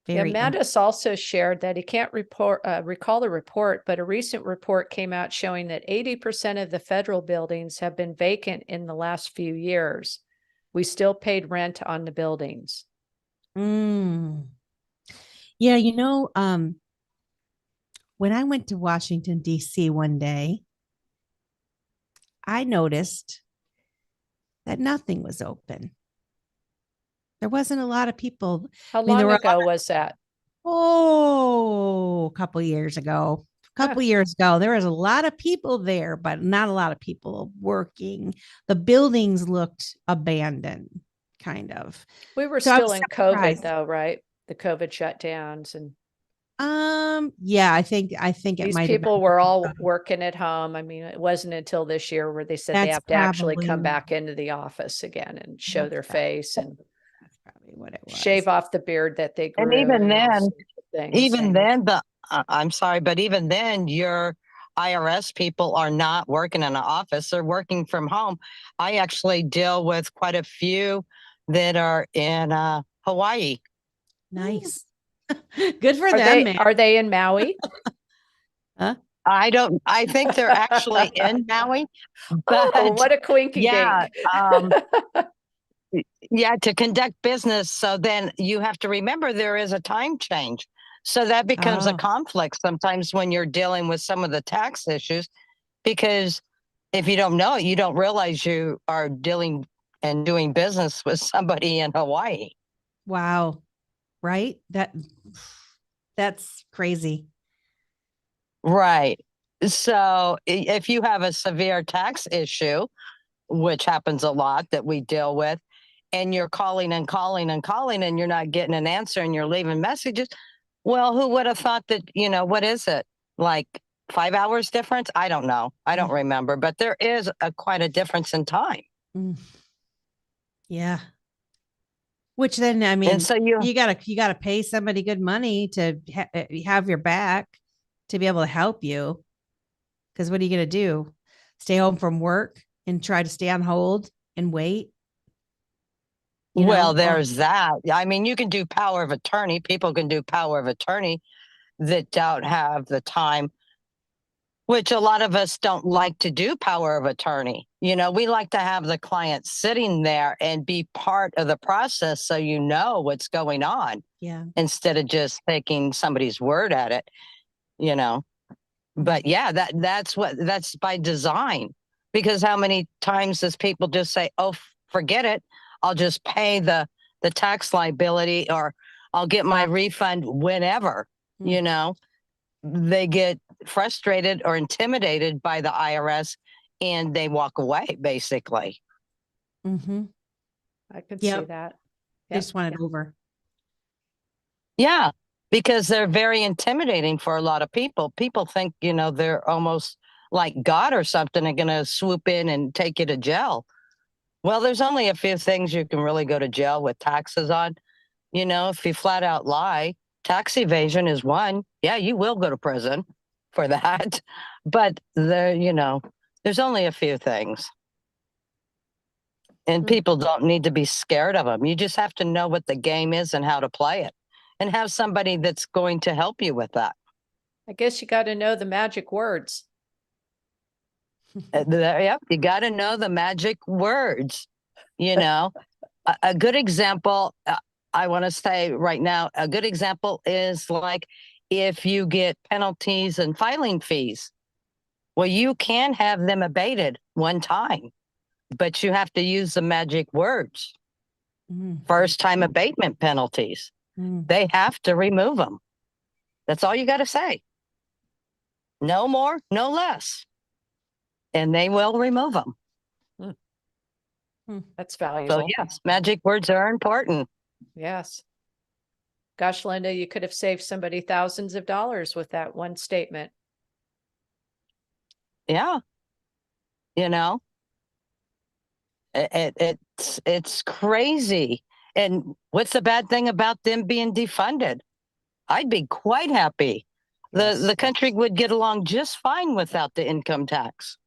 Very Mattis also shared that he can't recall the report, but a recent report came out showing that 80% of the federal buildings have been vacant in the last few years. We still paid rent on the buildings. Mm. Yeah, when I went to Washington, D.C. one day, I noticed that nothing was open. There wasn't a lot of people. How There long were ago was that? a couple years ago. Huh. Years ago, there was a lot of people there, but not a lot of people working. The buildings looked abandoned, kind of. We were So I still was in COVID surprised. though, right? The COVID shutdowns and Yeah, I think it these might have people been. were all working at home. I mean, it wasn't until this year where they said they That's have to actually come probably back into the office again and show that's their prob- face and that's probably what it was. shave off the beard that they And grew and all sorts of things. even then, I'm sorry, but even then, your IRS people are not working in an office; they're working from home. I actually deal with quite a few that are in Hawaii. Nice. Good for them, man. Are they in Maui? Huh? I don't. I think they're actually in Maui, Oh, but what a quinky yeah, dink. yeah, to conduct business. So then you have to remember there is a time change. So that becomes a Oh, conflict sometimes when you're dealing with some of the tax issues, because if you don't know it, you don't realize you are dealing and doing business with somebody in Hawaii. wow. Right? That's crazy. Right. So if you have a severe tax issue, which happens a lot that we deal with, and you're calling and calling and calling and you're not getting an answer and you're leaving messages, well, who would have thought that, what is it? Like 5 hours difference? I don't know. I don't remember, but there is quite a difference in time. Mm. Yeah. Which then, I And mean, so you gotta pay somebody good money to have your back to be able to help you. Because what are you gonna do? Stay home from work and try to stay on hold and wait? well, Or there's that. I mean, you can do power of attorney. People can do power of attorney that don't have the time, which a lot of us don't like to do power of attorney. We like to have the client sitting there and be part of the process so you know what's going on yeah. instead of just taking somebody's word at it, you know. But yeah, that's by design, because how many times does people just say, "Oh, forget it. I'll just pay the tax liability, or I'll get my refund whenever," Mm. you know? They get frustrated or intimidated by the IRS and they walk away, basically. Mm-hmm. I could see Yep. that. They Yep. just want it over. Yeah, because they're very intimidating for a lot of people. People think, they're almost like God or something and going to swoop in and take you to jail. Well, there's only a few things you can really go to jail with taxes on. If you flat out lie, tax evasion is one. Yeah, you will go to prison for that. But there's only a few things. And Mm. people don't need to be scared of them. You just have to know what the game is and how to play it, and have somebody that's going to help you with that. I guess you got to know the magic words. Yep, you got to know the magic words. You know, a good example, I want to say right now, a good example is like if you get penalties and filing fees. Well, you can have them abated one time, but you have to use the magic words. Mm, First time abatement penalties. mm. They have to remove them. That's all you got to say. No more, no less. And they will remove them. That's So, valuable. yes, magic words are important. Yes. Gosh, Linda, you could have saved somebody thousands of dollars with that one statement. Yeah. You know, it's crazy. And what's the bad thing about them being defunded? I'd be quite happy. Yes. The country would get along just fine without the income tax.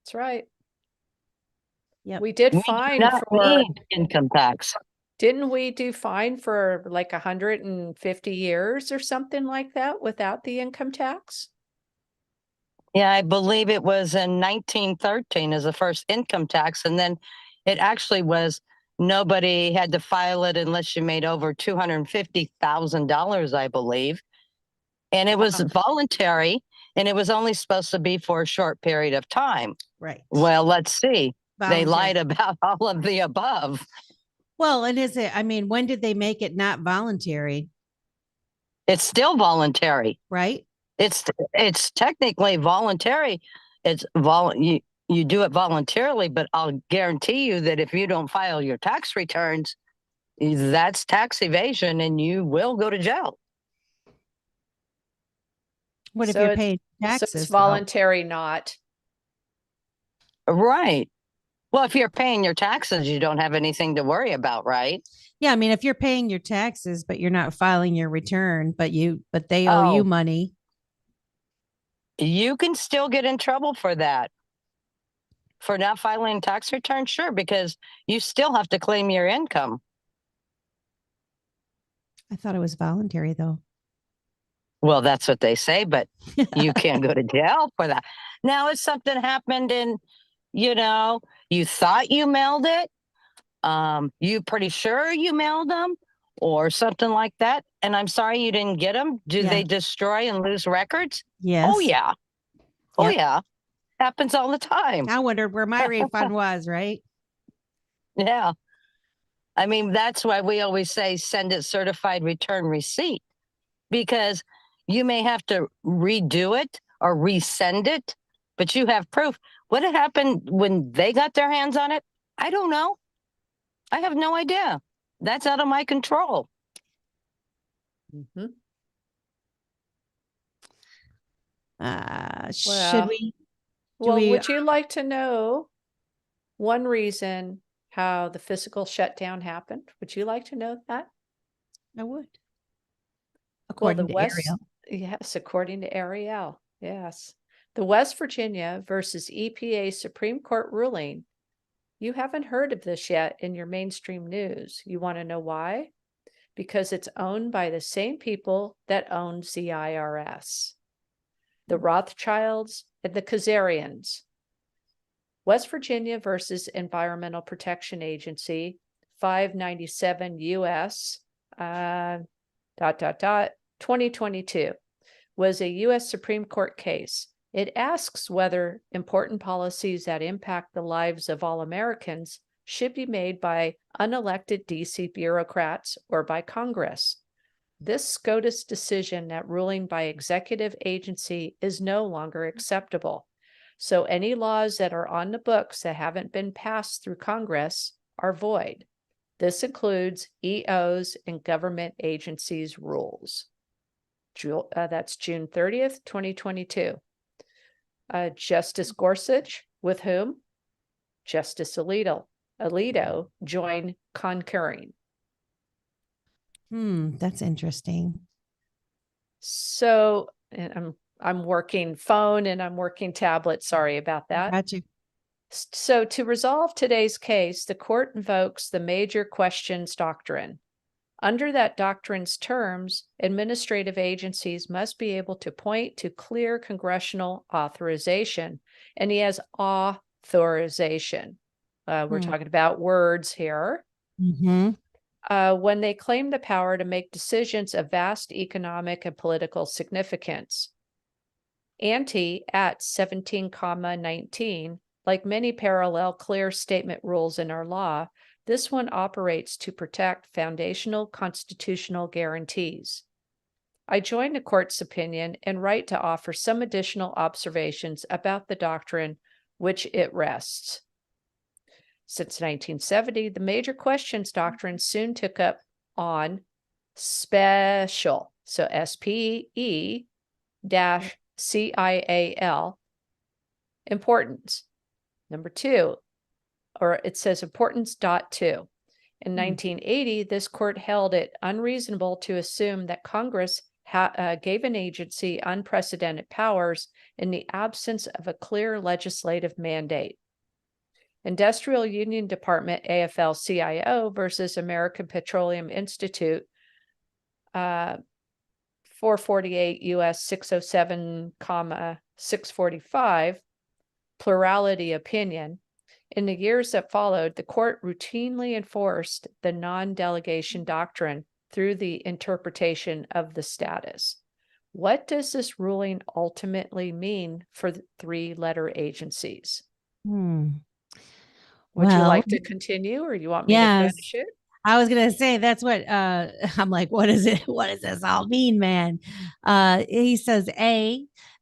That's right. Yep. We did We do fine not for, need income tax. didn't we do fine for like 150 years or something like that without the income tax? Yeah, I believe it was in 1913 as the first income tax. And then it actually was nobody had to file it unless you made over $250,000, I believe. And it was voluntary, and it was only supposed to be for a short period of time. Right. Well, let's see. They Voluntary. lied about all of the above. Well, and is it, I mean, when did they make it not voluntary? It's still voluntary. Right. It's technically voluntary. You do it voluntarily, but I'll guarantee you that if you don't file your tax returns, that's tax evasion and you will go to jail. What if So you're it's- paying So taxes? it's though? voluntary, not. Right. Well, if you're paying your taxes, you don't have anything to worry about, right? Yeah, I mean, if you're paying your taxes, but you're not filing your return, but they owe you Oh, money. you can still get in trouble for that. For not filing tax return, sure, because you still have to claim your income. I thought it was voluntary though. Well, that's what they say, but you can't go to jail for that. Now, if something happened and, you know, you thought you mailed it, you pretty sure you mailed them or something like that, and I'm sorry you didn't get them, do Yeah. they destroy and lose records? Yes. Oh, yeah. Oh, Yep. yeah. Happens all the time. I wondered where my refund was, right? Yeah. I mean, that's why we always say send it certified return receipt, because you may have to redo it or resend it, but you have proof. What had happened when they got their hands on it? I don't know. I have no idea. That's out of my control. Mhm. Should Well, we? Well, we- would you like to know one reason how the physical shutdown happened? Would you like to know that? I would. Well, the According to West, Ariel. yes, according to Ariel, yes. The West Virginia versus EPA Supreme Court ruling. You haven't heard of this yet in your mainstream news. You want to know why? Because it's owned by the same people that owns the IRS. The Rothschilds and the Khazarians. West Virginia versus Environmental Protection Agency, 597 US, 2022, was a US Supreme Court case. It asks whether important policies that impact the lives of all Americans should be made by unelected DC bureaucrats or by Congress. This SCOTUS decision that ruling by executive agency is no longer acceptable. So any laws that are on the books that haven't been passed through Congress are void. This includes EOs and government agencies rules. That's June 30th, 2022. Justice Gorsuch, with whom? Justice Alito joined concurring. That's interesting. So, and I'm working phone and I'm working tablet. Sorry about that. Got you. So to resolve today's case, the court invokes the major questions doctrine. Under that doctrine's terms, administrative agencies must be able to point to clear congressional authorization, and he has authorization. We're talking about words here. Mm-hmm. When they claim the power to make decisions of vast economic and political significance. Ante at 17,19, like many parallel clear statement rules in our law, this one operates to protect foundational constitutional guarantees. I join the court's opinion and write to offer some additional observations about the doctrine which it rests. Since 1970, the major questions doctrine soon took up on special, so SPE-CIAL, importance. Number two, or it says importance dot two. In 1980, this court held it unreasonable to assume that Congress gave an agency unprecedented powers in the absence of a clear legislative mandate. Industrial Union Department AFL-CIO versus American Petroleum Institute, 448 U.S. 607, 645, plurality opinion. In the years that followed, the court routinely enforced the non-delegation doctrine through the interpretation of the status. What does this ruling ultimately mean for the three-letter agencies? Would you like to continue, or you want me to finish it? I was gonna say that's what I'm like, what is it? What does this all mean, man? He says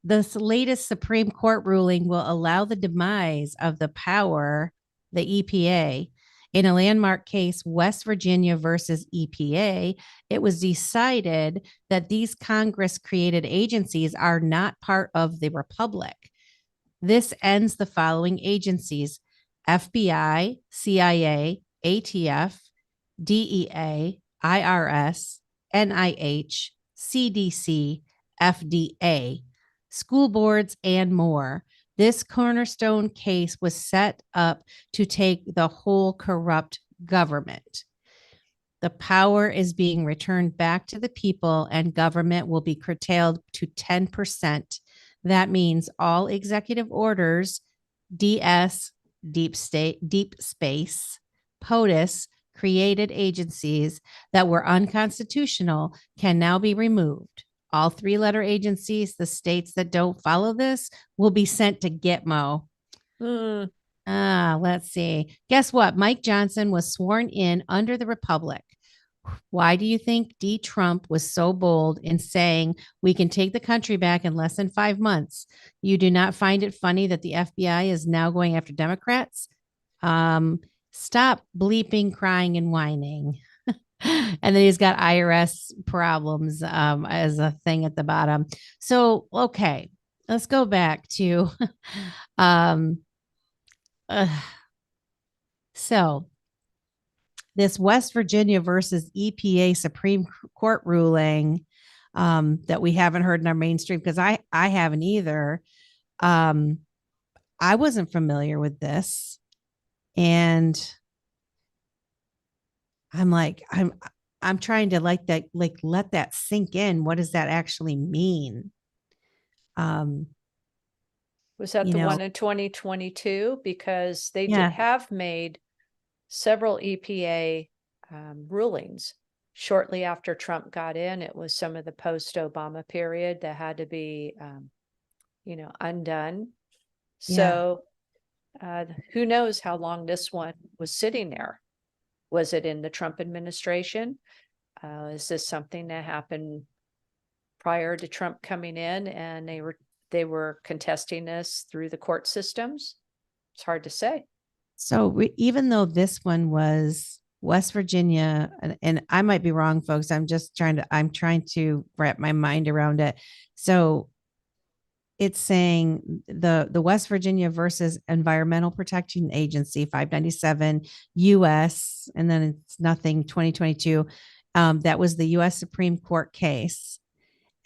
this latest Supreme Court ruling will allow the demise of the power, the EPA. In a landmark case, West Virginia versus EPA, it was decided that these Congress created agencies are not part of the Republic. This ends the following agencies: FBI, CIA, ATF, DEA, IRS, NIH, CDC, FDA, school boards, and more. This cornerstone case was set up to take the whole corrupt government. The power is being returned back to the people, and government will be curtailed to 10%. That means all executive orders, DS, deep space, POTUS, created agencies that were unconstitutional can now be removed. All three-letter agencies, the states that don't follow this, will be sent to Gitmo. Let's see. Guess what? Mike Johnson was sworn in under the Republic. Why do you think D. Trump was so bold in saying we can take the country back in less than 5 months? You do not find it funny that the FBI is now going after Democrats? Stop bleeping, crying, and whining. And then he's got IRS problems as a thing at the bottom. So, okay, let's go back to so this West Virginia versus EPA Supreme Court ruling that we haven't heard in our mainstream, because I haven't either. I wasn't familiar with this. And I'm like, I'm trying to let that sink in. What does that actually mean? Was that the one in 2022? Because they have made several EPA rulings shortly after Trump got in. It was some of the post-Obama period that had to be, undone. So who knows how long this one was sitting there? Was it in the Trump administration? Is this something that happened prior to Trump coming in, and they were contesting this through the court systems? It's hard to say. So even though this one was West Virginia, and I might be wrong, folks, I'm trying to wrap my mind around it. So it's saying the West Virginia versus Environmental Protection Agency, 597 US, and then it's nothing 2022. That was the US Supreme Court case.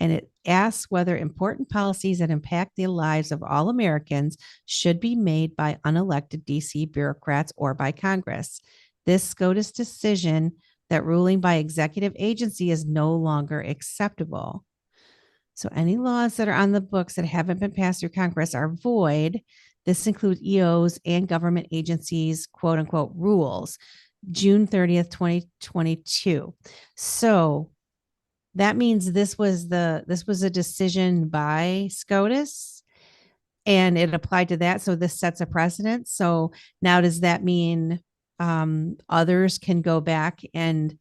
and it asks whether important policies that impact the lives of all Americans should be made by unelected DC bureaucrats or by Congress. This SCOTUS decision that ruling by executive agency is no longer acceptable. So any laws that are on the books that haven't been passed through Congress are void. This includes EOs and government agencies, quote unquote, rules, June 30th, 2022. So that means this was a decision by SCOTUS and it applied to that. So this sets a precedent. So now does that mean others can go back and,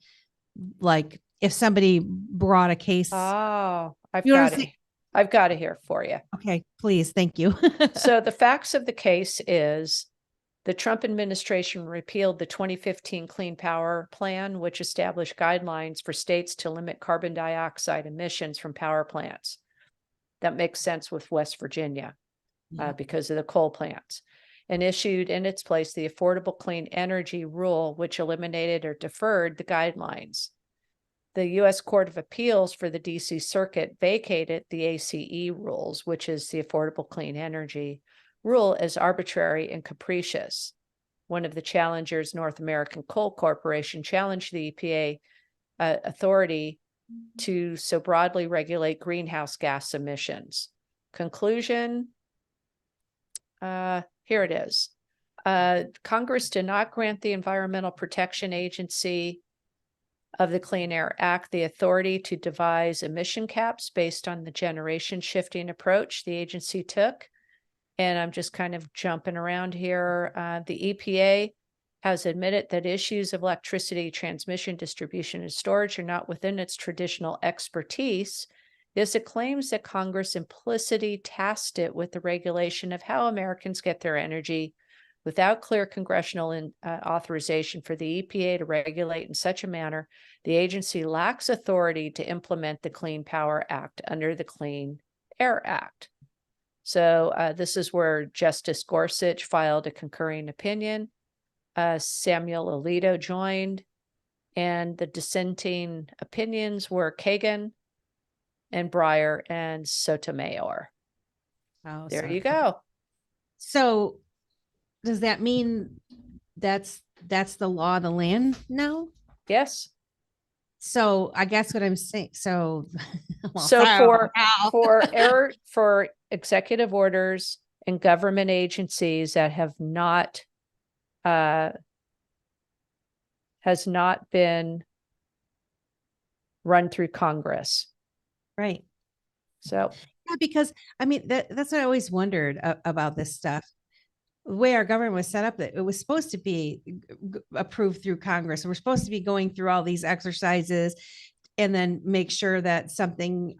like, if somebody brought a case? Oh, I've You know what got I'm it. saying? I've got it here for you. Okay, please. Thank you. So the facts of the case is the Trump administration repealed the 2015 Clean Power Plan, which established guidelines for states to limit carbon dioxide emissions from power plants. That makes sense with West Virginia because of the coal plants, and issued in its place the Affordable Clean Energy Rule, which eliminated or deferred the guidelines. The U.S. Court of Appeals for the DC Circuit vacated the ACE rules, which is the Affordable Clean Energy Rule, as arbitrary and capricious. One of the challengers, North American Coal Corporation, challenged the EPA authority to so broadly regulate greenhouse gas emissions. Conclusion, here it is. Congress did not grant the Environmental Protection Agency of the Clean Air Act the authority to devise emission caps based on the generation shifting approach the agency took. And I'm just kind of jumping around here. The EPA has admitted that issues of electricity transmission, distribution, and storage are not within its traditional expertise. Yes, it claims that Congress implicitly tasked it with the regulation of how Americans get their energy without clear congressional authorization for the EPA to regulate in such a manner. The agency lacks authority to implement the Clean Power Act under the Clean Air Act. So this is where Justice Gorsuch filed a concurring opinion. Samuel Alito joined, and the dissenting opinions were Kagan and Breyer and Sotomayor. Oh, there sorry. you go. So does that mean that's the law of the land now? Yes. So I guess what I'm saying, so well, So wow. for executive orders and government agencies that have not has not been run through Congress. Right. So yeah, because I mean that's what I always wondered about this stuff. The way our government was set up, that it was supposed to be approved through Congress. We're supposed to be going through all these exercises and then make sure that something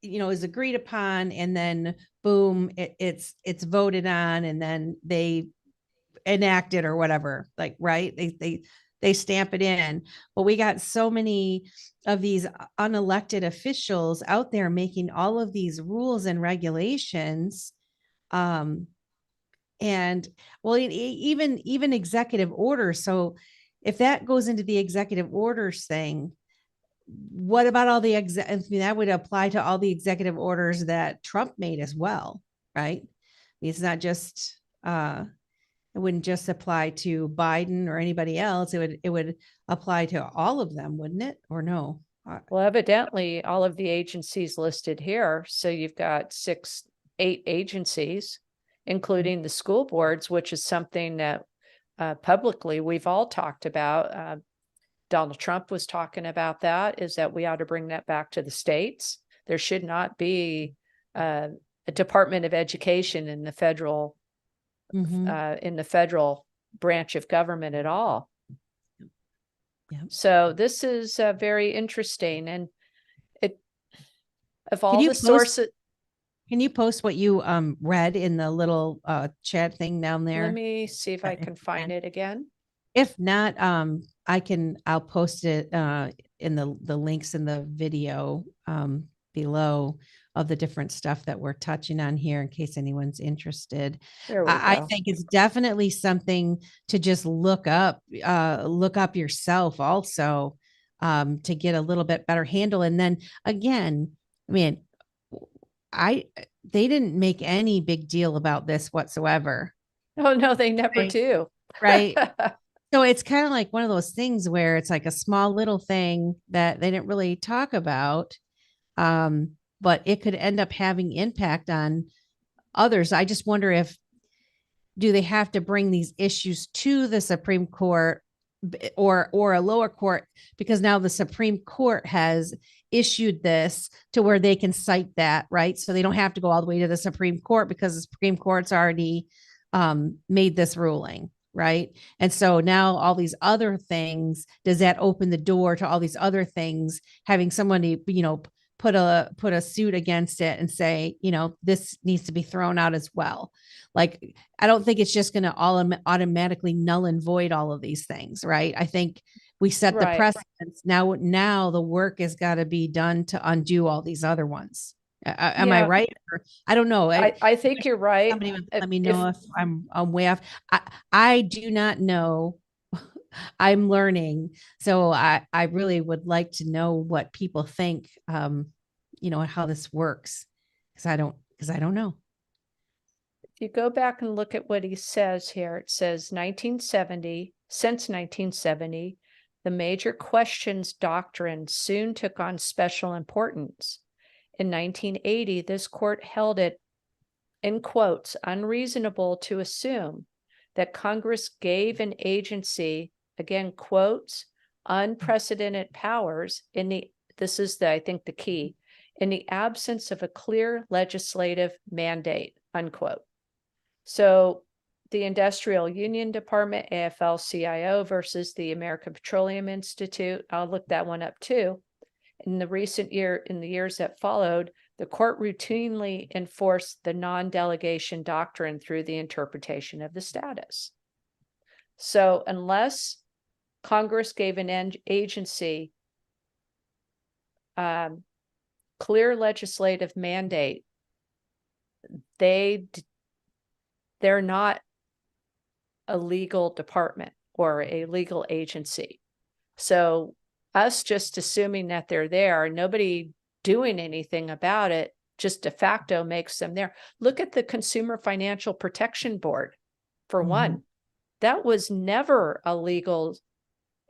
is agreed upon, and then boom, it's voted on, and then they enact it or whatever, like, right, they stamp it in. But we got so many of these unelected officials out there making all of these rules and regulations, and well, even executive orders. So if that goes into the executive orders thing, what about all the that would apply to all the executive orders that Trump made as well, right? It's not just it wouldn't just apply to Biden or anybody else. It would apply to all of them, wouldn't it? Or no? Well, evidently all of the agencies listed here. So you've got 8 agencies, including the school boards, which is something that publicly we've all talked about. Donald Trump was talking about that, is that we ought to bring that back to the states. There should not be a Department of Education in the federal branch of government at all. Yeah. So this is very interesting, and it of all you the sources. Can you post what you read in the little chat thing down there? Let me see if I can find it again. If not, I'll post it in the links in the video below of the different stuff that we're touching on here, in case anyone's interested. I think it's definitely something to just look up yourself also, to get a little bit better handle. And then again, I mean, I they didn't make any big deal about this whatsoever. Oh, no, they never Right. do. Right. So it's kind of like one of those things where it's like a small little thing that they didn't really talk about. But it could end up having impact on others. I just wonder if do they have to bring these issues to the Supreme Court or a lower court, because now the Supreme Court has issued this to where they can cite that, right? So they don't have to go all the way to the Supreme Court because the Supreme Court's already made this ruling, right? And so now all these other things, does that open the door to all these other things, having somebody, put a suit against it and say, this needs to be thrown out as well. Like, I don't think it's just going to automatically null and void all of these things, right? I think we set the Right. precedents. Now the work has got to be done to undo all these other ones. Am I Yeah. right? Or, I don't know. I think you're right. Somebody would If- let me know if I'm way off. I do not know. I'm learning. So I really would like to know what people think, how this works. Because I don't know. If you go back and look at what he says here, it says 1970, since 1970, the major questions doctrine soon took on special importance. In 1980, this court held it, in quotes, unreasonable to assume that Congress gave an agency, again, quotes, unprecedented powers this is I think the key, in the absence of a clear legislative mandate, unquote. So the Industrial Union Department, AFL-CIO versus the American Petroleum Institute, I'll look that one up too. In the years that followed, the court routinely enforced the non-delegation doctrine through the interpretation of the status. So unless Congress gave an agency clear legislative mandate, they're not a legal department or a legal agency. So us just assuming that they're there, nobody doing anything about it, just de facto makes them there. Look at the Consumer Financial Protection Board, for one. That was never a legal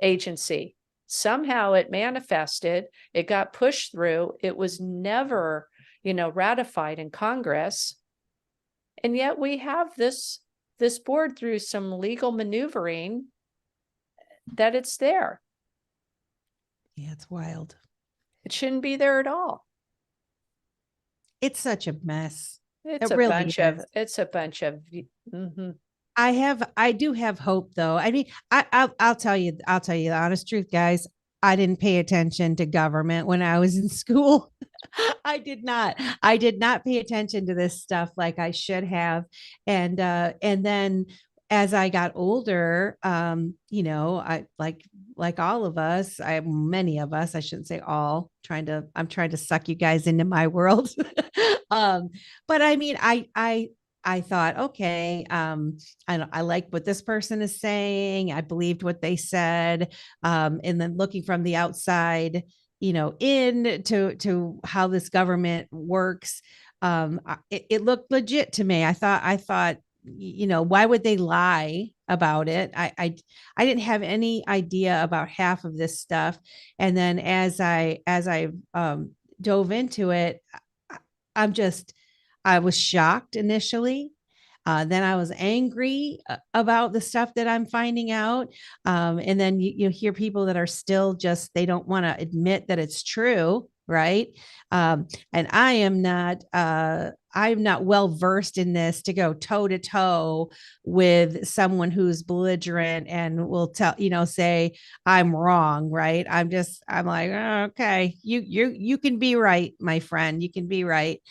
agency. Somehow it manifested, it got pushed through. It was never, ratified in Congress. And yet we have this board through some legal maneuvering that it's there. Yeah, it's wild. It shouldn't be there at all. It's such a mess. It's It really it's a bunch of. I do have hope though. I mean, I'll tell you the honest truth, guys. I didn't pay attention to government when I was in school. I did not pay attention to this stuff like I should have. And then as I got older, I like all of us, many of us, I shouldn't say all, I'm trying to suck you guys into my world. But I mean, I thought, okay, I like what this person is saying. I believed what they said. And then looking from the outside, in to how this government works, it looked legit to me. I thought, why would they lie about it? I didn't have any idea about half of this stuff. And then as I dove into it, I was shocked initially. Then I was angry about the stuff that I'm finding out. And then you hear people that are still they don't want to admit that it's true. Right. And I'm not well versed in this to go toe to toe with someone who's belligerent and will say I'm wrong. Right. I'm like, oh, okay, you can be right, my friend. You can be right.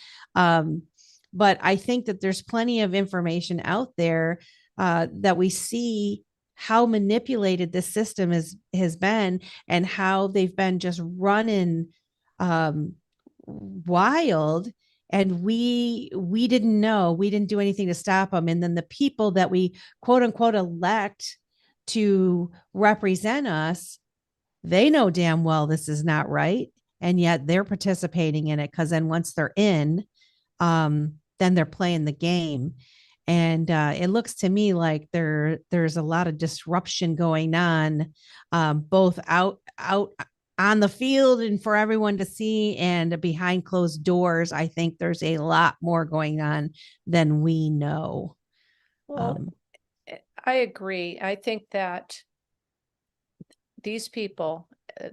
But I think that there's plenty of information out there that we see how manipulated this system has been and how they've been just running wild. And we didn't know, we didn't do anything to stop them. And then the people that we quote unquote elect to represent us, they know damn well this is not right. and yet they're participating in it, because then once they're in, then they're playing the game. And it looks to me like there's a lot of disruption going on, both out on the field and for everyone to see, and behind closed doors. I think there's a lot more going on than we know. Well, I agree. I think that these people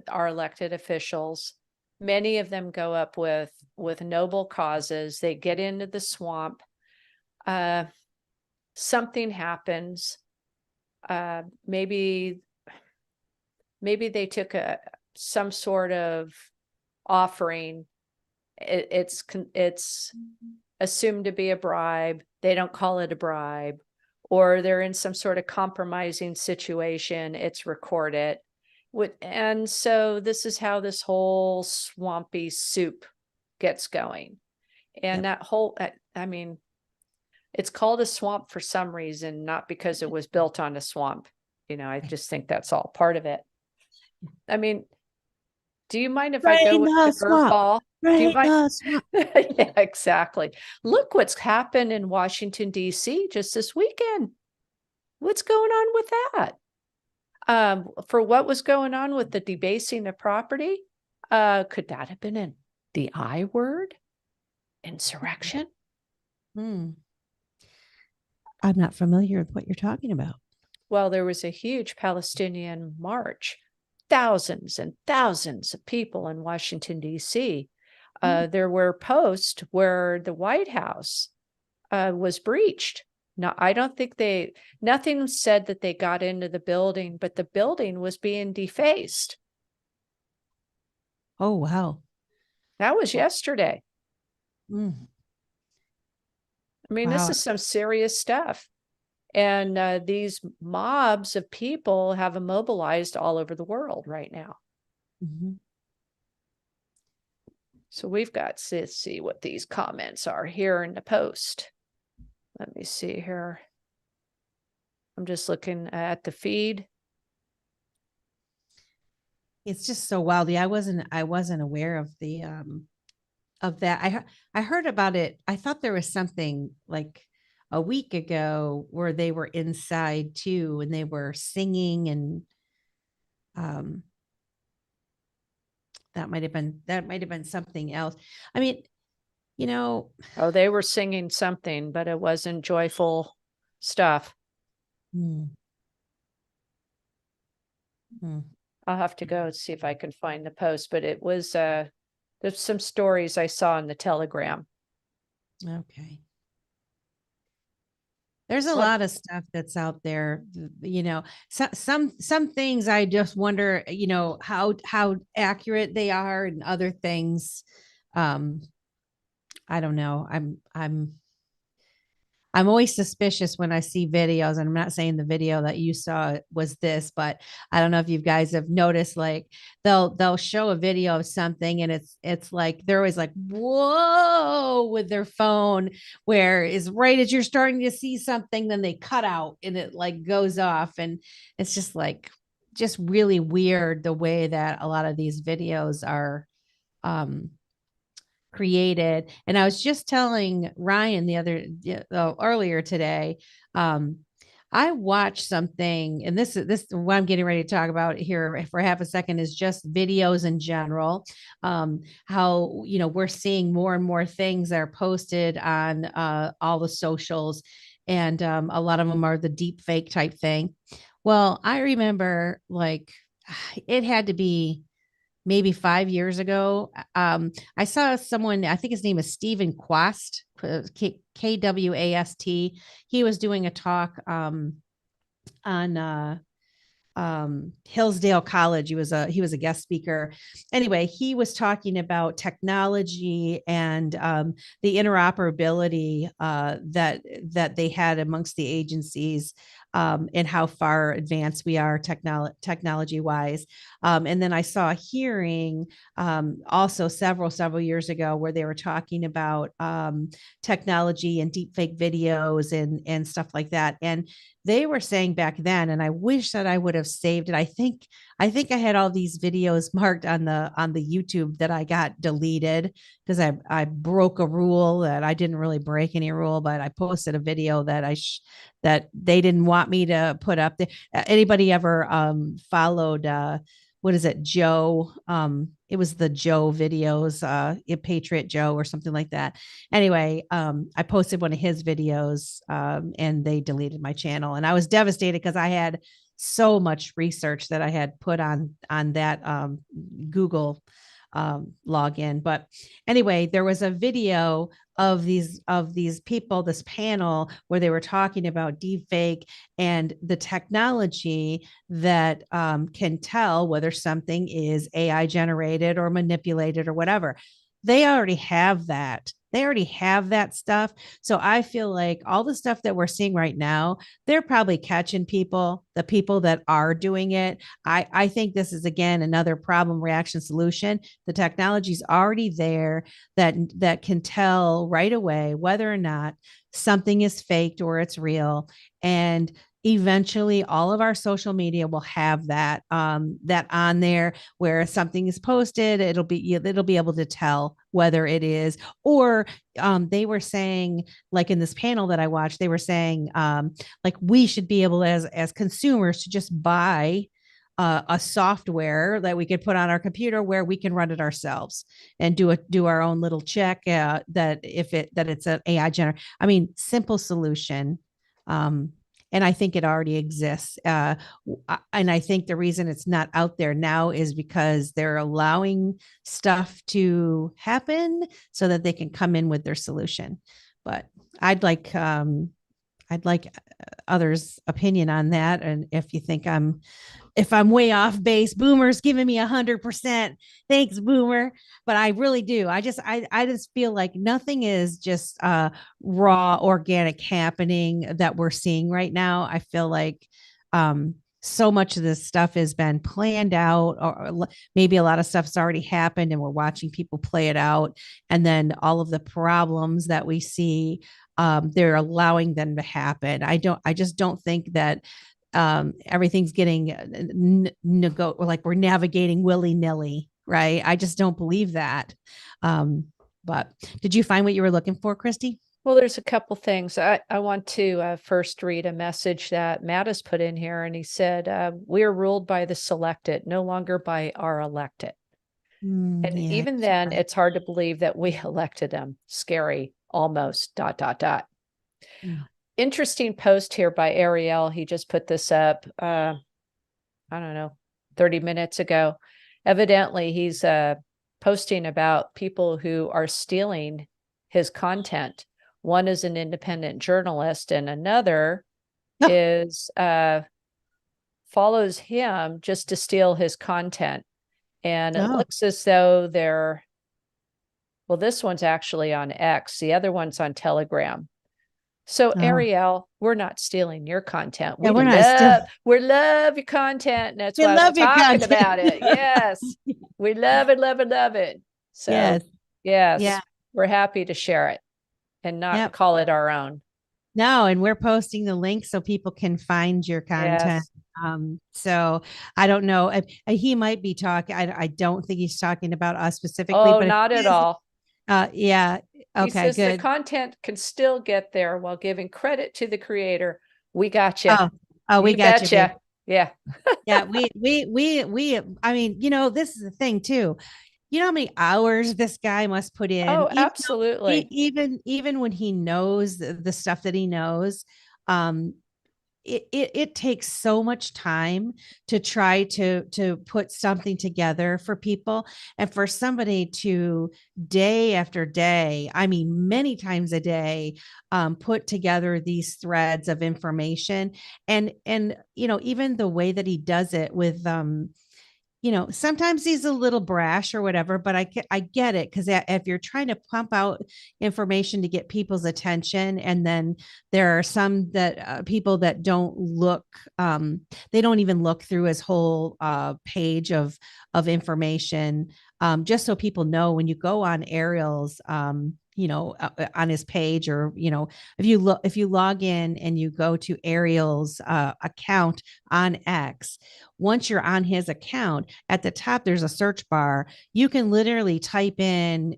are elected officials. Many of them go up with noble causes. They get into the swamp. Something happens. Maybe they took some sort of offering. It's assumed to be a bribe. They don't call it a bribe, or they're in some sort of compromising situation. It's recorded. And so this is how this whole swampy soup gets going. And that whole, I mean, it's called a swamp for some reason, not because it was built on a swamp. I just think that's all part of it. I mean, do you mind if I go with the curveball? Do you mind? Yeah, exactly. Look what's happened in Washington, D.C. just this weekend. What's going on with that? For what was going on with the debasing of property, could that have been the I word? Insurrection? I'm not familiar with what you're talking about. Well, there was a huge Palestinian march, thousands and thousands of people in Washington, D.C. There were posts where the White House was breached. No, I don't think nothing said that they got into the building, but the building was being defaced. Oh, wow. That was yesterday. I mean, this is some serious stuff. And these mobs of people have immobilized all over the world right now. So we've got to see what these comments are here in the post. Let me see here. I'm just looking at the feed. It's just so wild. I wasn't aware of the of that. I heard about it. I thought there was something like a week ago where they were inside too, and they were singing, and that might have been something else. I mean, Oh, they were singing something, but it wasn't joyful stuff. I'll have to go see if I can find the post, but it was there's some stories I saw in the Telegram. Okay. There's a lot of stuff that's out there, some things I just wonder, how accurate they are, and other things, I don't know. I'm always suspicious when I see videos, and I'm not saying the video that you saw was this, but I don't know if you guys have noticed, like they'll show a video of something, and it's like they're always like, whoa, with their phone, where is right as you're starting to see something, then they cut out and it like goes off. And it's just really weird the way that a lot of these videos are created. And I was just telling Ryan earlier today, I watched something, and this what I'm getting ready to talk about here for half a second is just videos in general. How we're seeing more and more things that are posted on all the socials, and a lot of them are the deep fake type thing. Well, I remember, like, it had to be maybe 5 years ago. I saw someone, I think his name is Stephen Quast, Kwast. He was doing a talk on Hillsdale College. He was a guest speaker. Anyway, he was talking about technology and the interoperability that they had amongst the agencies and how far advanced we are technology wise. And then I saw a hearing also several years ago where they were talking about technology and deepfake videos and stuff like that. And they were saying back then, and I wish that I would have saved it. I think I had all these videos marked on the YouTube that I got deleted because I broke a rule that I didn't really break any rule, but I posted a video that that they didn't want me to put up there. Anybody ever followed what is it, Joe? It was the Joe videos, Patriot Joe or something like that. Anyway, I posted one of his videos and they deleted my channel. And I was devastated because I had so much research that I had put on that Google login. But anyway, there was a video of these people, this panel where they were talking about deepfake and the technology that can tell whether something is AI generated or manipulated or whatever. They already have that. They already have that stuff. So I feel like all the stuff that we're seeing right now, they're probably catching people, the people that are doing it. I think this is, again, another problem reaction solution. The technology is already there that can tell right away whether or not something is faked or it's real. And eventually all of our social media will have that that on there where something is posted, it'll be able to tell whether it is, or they were saying, like in this panel that I watched, they were saying like we should be able as consumers to just buy a software that we could put on our computer where we can run it ourselves and do our own little check that it's an AI generator. I mean, simple solution. And I think it already exists. And I think the reason it's not out there now is because they're allowing stuff to happen so that they can come in with their solution. But I'd like others' opinion on that. And if you think if I'm way off base, Boomer's giving me 100%. Thanks, Boomer. But I really do. I just feel like nothing is just raw organic happening that we're seeing right now. I feel like so much of this stuff has been planned out, or maybe a lot of stuff's already happened and we're watching people play it out. And then all of the problems that we see, they're allowing them to happen. I just don't think that everything's getting like we're navigating willy-nilly, right? I just don't believe that. But did you find what you were looking for, Christy? Well, there's a couple things. I want to first read a message that Matt has put in here, and he said, we are ruled by the selected, no longer by our elected. And Yeah, even then, it's hard to believe that we elected them. Scary, almost, ... Interesting post here by Ariel. He just put this up, I don't know, 30 minutes ago. Evidently, he's posting about people who are stealing his content. One is an independent journalist, and another is follows him just to steal his content. And it looks as though this one's actually on X. The other one's on Telegram. So Ariel, we're not stealing your content. We love your content. And that's why we're talking about it. Yes. We love it, love it, love it. So yes, we're happy to share it and not call it our own. No, and we're posting the link so people can find your content. Yes. So I don't know if he might be talking. I don't think he's talking about us specifically. Oh, but not at all. Yeah. Okay, he says good. The content can still get there while giving credit to the creator. We got you. We got you. Babe. Yeah. Yeah. We, I mean, this is the thing too. You know how many hours this guy must put in? Oh, absolutely. Even when he knows the stuff that he knows, it takes so much time to try to put something together for people, and for somebody to day after day, I mean many times a day, put together these threads of information, and even the way that he does it with sometimes he's a little brash or whatever, but I get it, because if you're trying to pump out information to get people's attention, and then there are some that people that don't look, they don't even look through his whole page of information, just so people know, when you go on Ariel's, on his page, or if you log in and you go to Ariel's account on X, once you're on his account, at the top there's a search bar. You can literally type in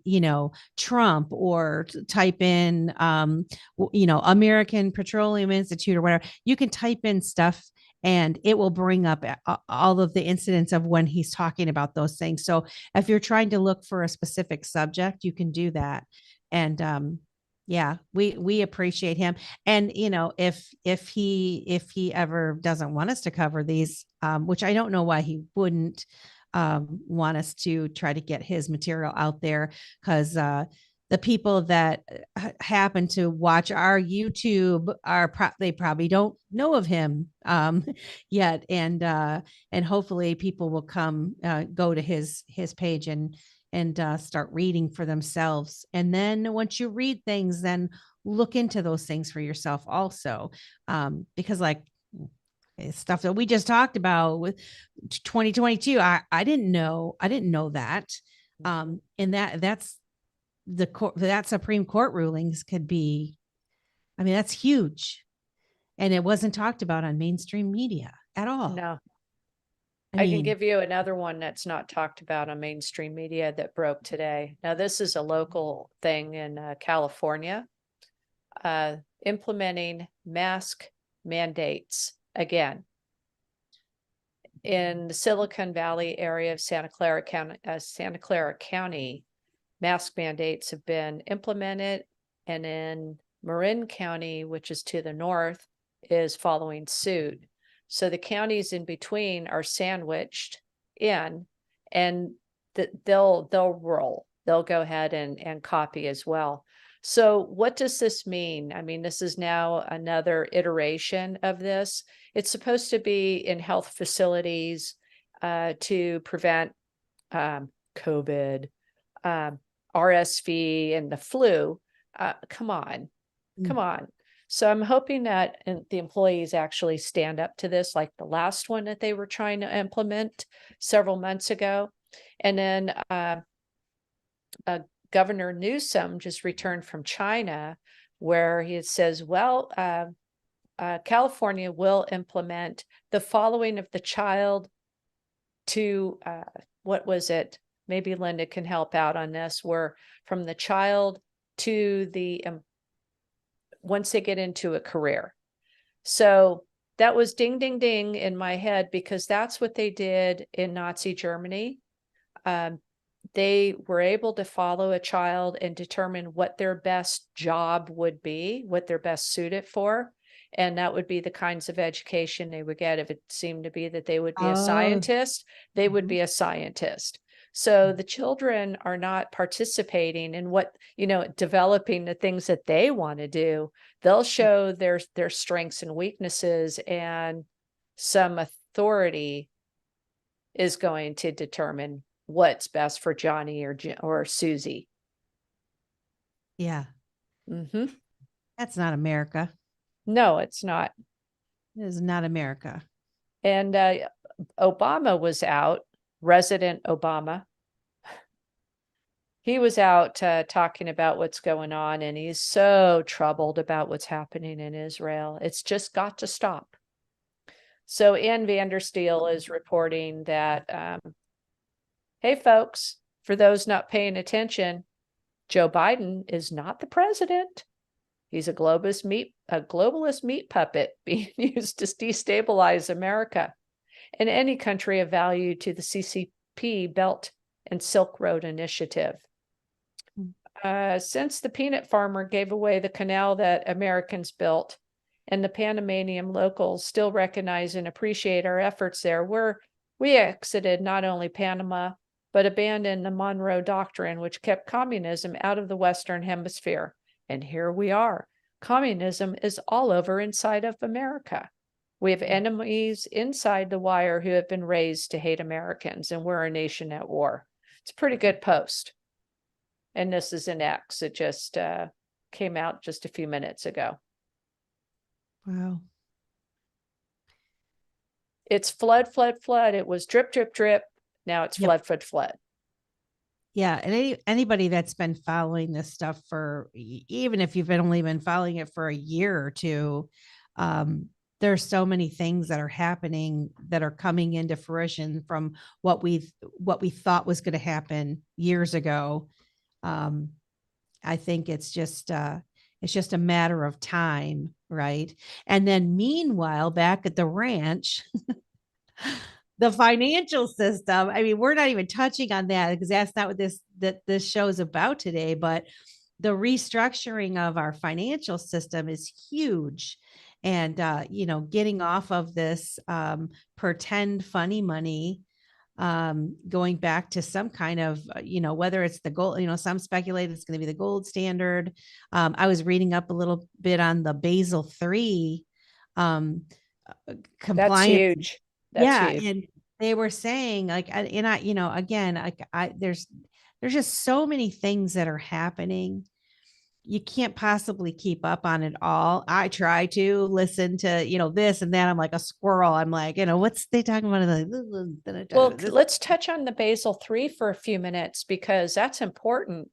Trump, or type in American Petroleum Institute, or whatever. You can type in stuff and it will bring up all of the incidents of when he's talking about those things. So if you're trying to look for a specific subject, you can do that. And yeah, we appreciate him. And if he ever doesn't want us to cover these, which I don't know why he wouldn't want us to try to get his material out there, because the people that happen to watch our YouTube they probably don't know of him yet, and hopefully people will come go to his page and start reading for themselves. And then once you read things, then look into those things for yourself also, because like stuff that we just talked about with 2022, I didn't know that, and that's that Supreme Court rulings could be, that's huge, and it wasn't talked about on mainstream media at all. No. I can mean, give you another one that's not talked about on mainstream media that broke today. Now, this is a local thing in California, implementing mask mandates again. In the Silicon Valley area of Santa Clara County, mask mandates have been implemented, and in Marin County, which is to the north, is following suit. So the counties in between are sandwiched in, and they'll roll. They'll go ahead and copy as well. So what does this mean? This is now another iteration of this. It's supposed to be in health facilities to prevent COVID, RSV, and the flu. Come on. So I'm hoping that the employees actually stand up to this, like the last one that they were trying to implement several months ago. And then Governor Newsom just returned from China, where he says, well, California will implement the following of the child to, what was it? Maybe Linda can help out on this, where from the child to the once they get into a career. So that was ding, ding, ding in my head, because that's what they did in Nazi Germany. They were able to follow a child and determine what their best job would be, what they're best suited for. And that would be the kinds of education they would get. If it seemed to be that they would be a scientist, they would be a scientist. So the children are not participating in what, developing the things that they want to do. They'll show their strengths and weaknesses, and some authority is going to determine what's best for Johnny or Susie. Yeah. Mm-hmm. That's not America. No, it's not. It is not America. And Obama was out, President Obama. He was out talking about what's going on, and he's so troubled about what's happening in Israel. It's just got to stop. So Ann Vandersteel is reporting that, hey, folks, for those not paying attention, Joe Biden is not the president. He's a globalist meat puppet being used to destabilize America and any country of value to the CCP Belt and Silk Road Initiative. Since the peanut farmer gave away the canal that Americans built, and the Panamanian locals still recognize and appreciate our efforts there, we exited not only Panama, but abandoned the Monroe Doctrine, which kept communism out of the Western Hemisphere. And here we are. Communism is all over inside of America. We have enemies inside the wire who have been raised to hate Americans, and we're a nation at war. It's a pretty good post. And this is an X. It just came out just a few minutes ago. Wow. It's flood, flood, flood. It was drip, drip, drip. Now it's Yep. flood, flood, flood. Yeah, and anybody that's been following this stuff for even if you've only been following it for a year or two, there's so many things that are happening that are coming into fruition from what we thought was going to happen years ago. I think it's just a matter of time, right? And then meanwhile, back at the ranch, the financial system. I mean, we're not even touching on that because that's not what this show is about today, but the restructuring of our financial system is huge. And getting off of this pretend funny money, going back to some kind of, whether it's the gold, some speculate it's going to be the gold standard. I was reading up a little bit on the Basel III That's compliance. huge. That's huge. And they were saying like, again, there's just so many things that are happening. You can't possibly keep up on it all. I try to listen to, this and that. I'm like a squirrel. I'm like, what's they talking about? Well, let's touch on the Basel III for a few minutes because that's important.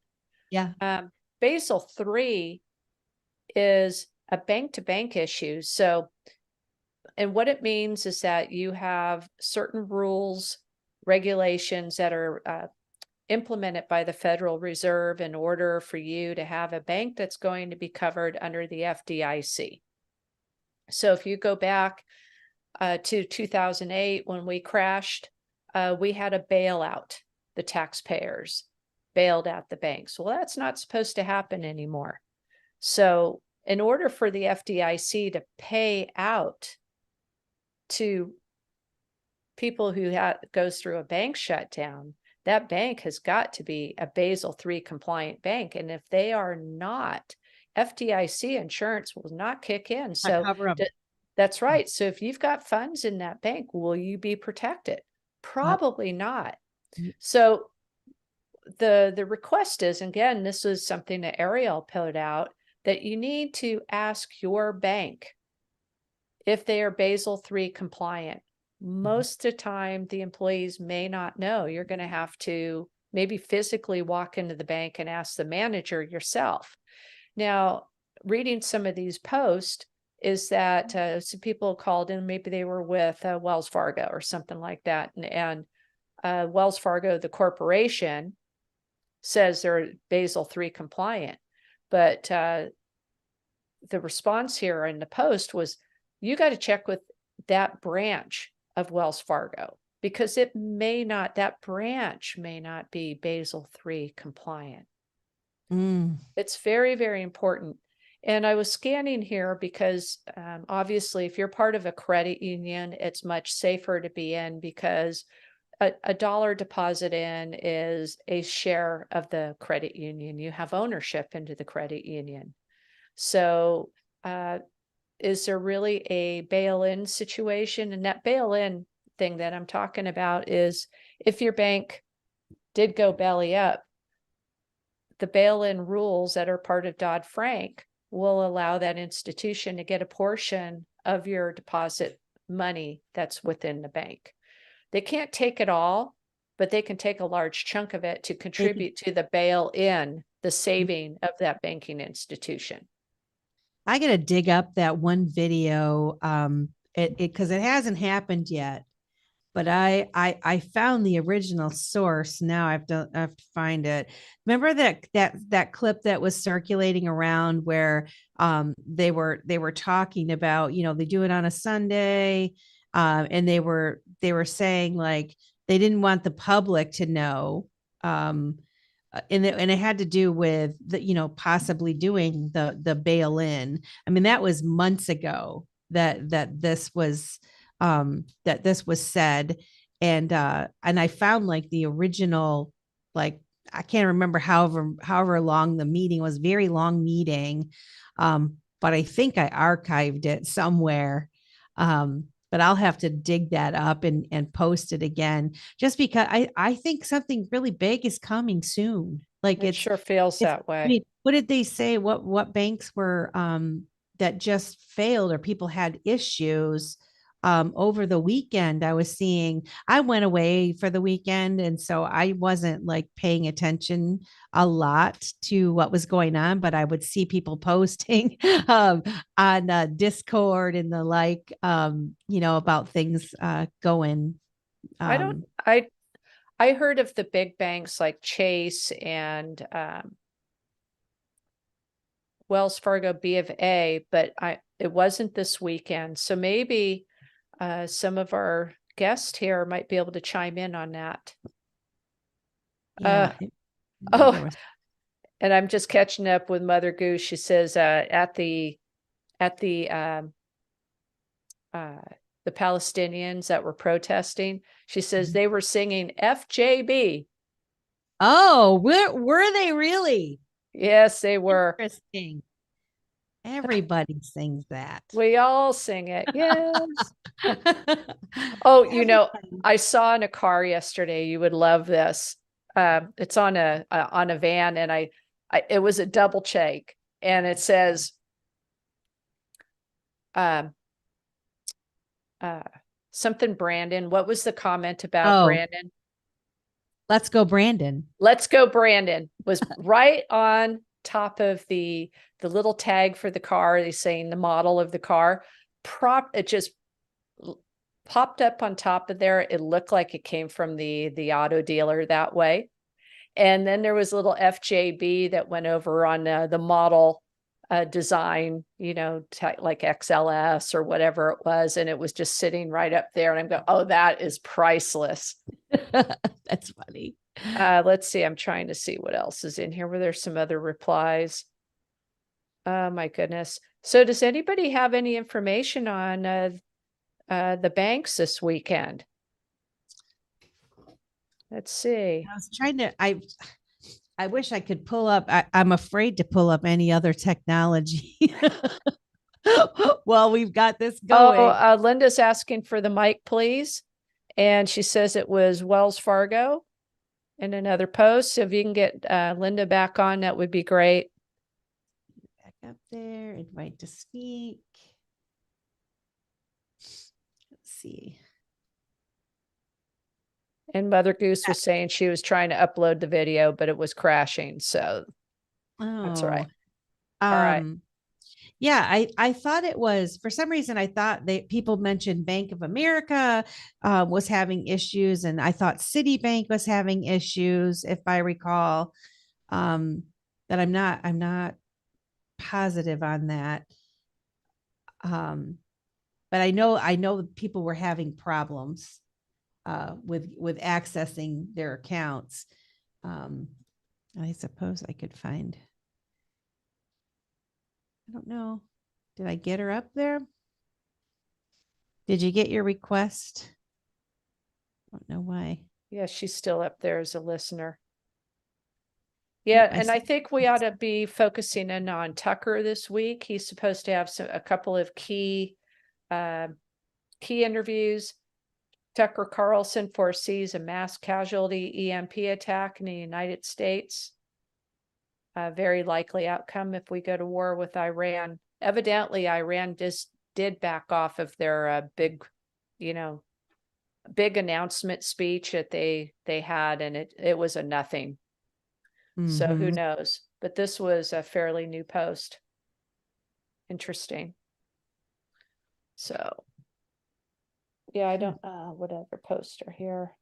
Yeah. Basel III is a bank-to-bank issue. So, and what it means is that you have certain rules, regulations that are implemented by the Federal Reserve in order for you to have a bank that's going to be covered under the FDIC. So if you go back to 2008 when we crashed, we had a bailout. The taxpayers bailed out the banks. Well, that's not supposed to happen anymore. So in order for the FDIC to pay out to people who goes through a bank shutdown, that bank has got to be a Basel III compliant bank. And if they are not, FDIC insurance will not kick in. So that's right. So if you've got funds in that bank, will you be protected? Probably not. So the request is, again, this is something that Ariel put out, that you need to ask your bank if they are Basel III compliant. Most of the time, the employees may not know. You're going to have to maybe physically walk into the bank and ask the manager yourself. Now, reading some of these posts is that some people called in, maybe they were with Wells Fargo or something like that. And Wells Fargo, the corporation, says they're Basel III compliant. But the response here in the post was, you got to check with that branch of Wells Fargo, because that branch may not be Basel III compliant. It's very, very important. And I was scanning here because obviously if you're part of a credit union, it's much safer to be in because a dollar deposit in is a share of the credit union. You have ownership into the credit union. So is there really a bail-in situation? And that bail-in thing that I'm talking about is if your bank did go belly up, the bail-in rules that are part of Dodd-Frank will allow that institution to get a portion of your deposit money that's within the bank. They can't take it all, but they can take a large chunk of it to contribute to the bail-in, the saving of that banking institution. I got to dig up that one video because it hasn't happened yet, but I found the original source. Now I have to find it. Remember that clip that was circulating around where they were talking about, they do it on a Sunday, and they were saying like they didn't want the public to know. And it had to do with possibly doing the bail in. I mean, that was months ago that this was said. And I found like the original, like, I can't remember however long the meeting was, very long meeting. But I think I archived it somewhere. But I'll have to dig that up and post it again, just because I think something really big is coming soon. Like It sure feels it's, that I way. mean, what did they say? What banks were that just failed or people had issues over the weekend? I went away for the weekend, and so I wasn't like paying attention a lot to what was going on, but I would see people posting on Discord and the like, about things going. I don't, Um, I heard of the big banks like Chase and Wells Fargo, B of A, but it wasn't this weekend. So maybe some of our guests here might be able to chime in on that. yeah. Oh, There was. and I'm just catching up with Mother Goose. She says at the the Palestinians that were protesting, she says they were singing FJB. Oh, were they really? Yes, they were. Interesting. Everybody sings that. We all sing it. Yes. Oh, I saw in a car yesterday. You would love this. It's on a van, and it was a double check, and it says, something Brandon. What was the comment about Oh, Brandon? let's go, Brandon. Let's go, Brandon was right on top of the little tag for the car. They saying the model of the car. It just popped up on top of there. It looked like it came from the auto dealer that way. And then there was a little FJB that went over on the model design, like XLS or whatever it was. And it was just sitting right up there. And I'm going, oh, that is priceless. That's funny. Let's see. I'm trying to see what else is in here. Were there some other replies? Oh my goodness. So does anybody have any information on the banks this weekend? Let's see. I was trying to, I wish I could pull up. I'm afraid to pull up any other technology. Well, we've got this going. Oh, Linda's asking for the mic, please. And she says it was Wells Fargo in another post. So if you can get Linda back on, that would be great. Back up there, invite to speak. Let's see. And Mother Goose was saying she was trying to upload the video, but it was crashing. So that's all right. All right. Yeah, I thought it was, for some reason, I thought people mentioned Bank of America was having issues, and I thought Citibank was having issues, if I recall. But I'm not positive on that. But I know people were having problems with accessing their accounts. I suppose I could find. I don't know. Did I get her up there? Did you get your request? I don't know why. Yeah, she's still up there as a listener. Yeah, and I think we ought to be focusing in on Tucker this week. He's supposed to have a couple of key interviews. Tucker Carlson foresees a mass casualty EMP attack in the United States. A very likely outcome if we go to war with Iran. Evidently, Iran did back off of their big announcement speech that they had, and it was a nothing. So who knows? But this was a fairly new post. Interesting. So yeah, I don't what other posts are here.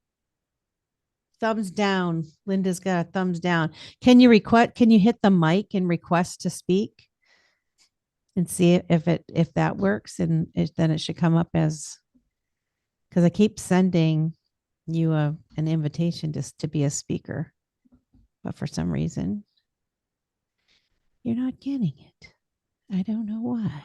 Thumbs down. Linda's got a thumbs down. Can you hit the mic and request to speak? And see if that works, and then it should come up as, because I keep sending you an invitation just to be a speaker, but for some reason you're not getting it. I don't know why.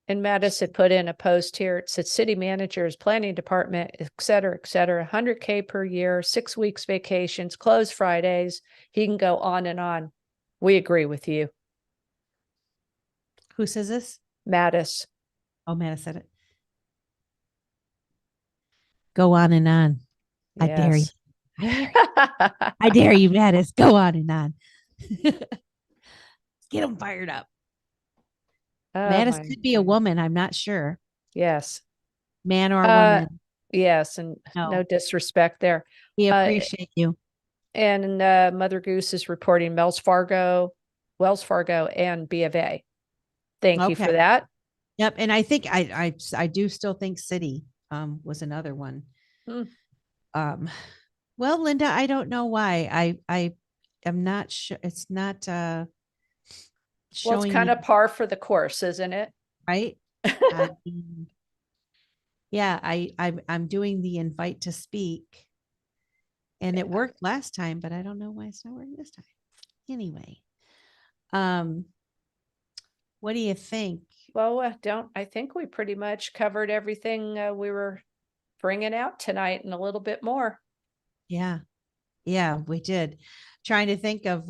And Mattis had put in a post here. It said city managers, planning department, et cetera, 100K per year, 6 weeks vacations, closed Fridays. He can go on and on. We agree with you. Who says this? Mattis. Oh man, I said it. Go on and on. I dare you. Yes. I dare you, Mattis. Go on and on. Get them fired up. Oh Mattis my could be a goodness. woman. I'm not sure. Yes. Man or Uh, woman. yes, and no No, disrespect there. we Uh, appreciate you. and Mother Goose is reporting Wells Fargo, and B of A. Thank you for Okay. that. Yep. And I think I do still think City was another one. Hmm. Well, Linda, I don't know why. I am not sure. It's not Well, it's showing kind me of par for the course, isn't it? right. I mean, yeah, I'm doing the invite to speak, and it worked last time, but I don't know why it's not working this time. Anyway, um, what do you think? Well, I think we pretty much covered everything we were bringing out tonight and a little bit more. Yeah, yeah, we did. Trying to think of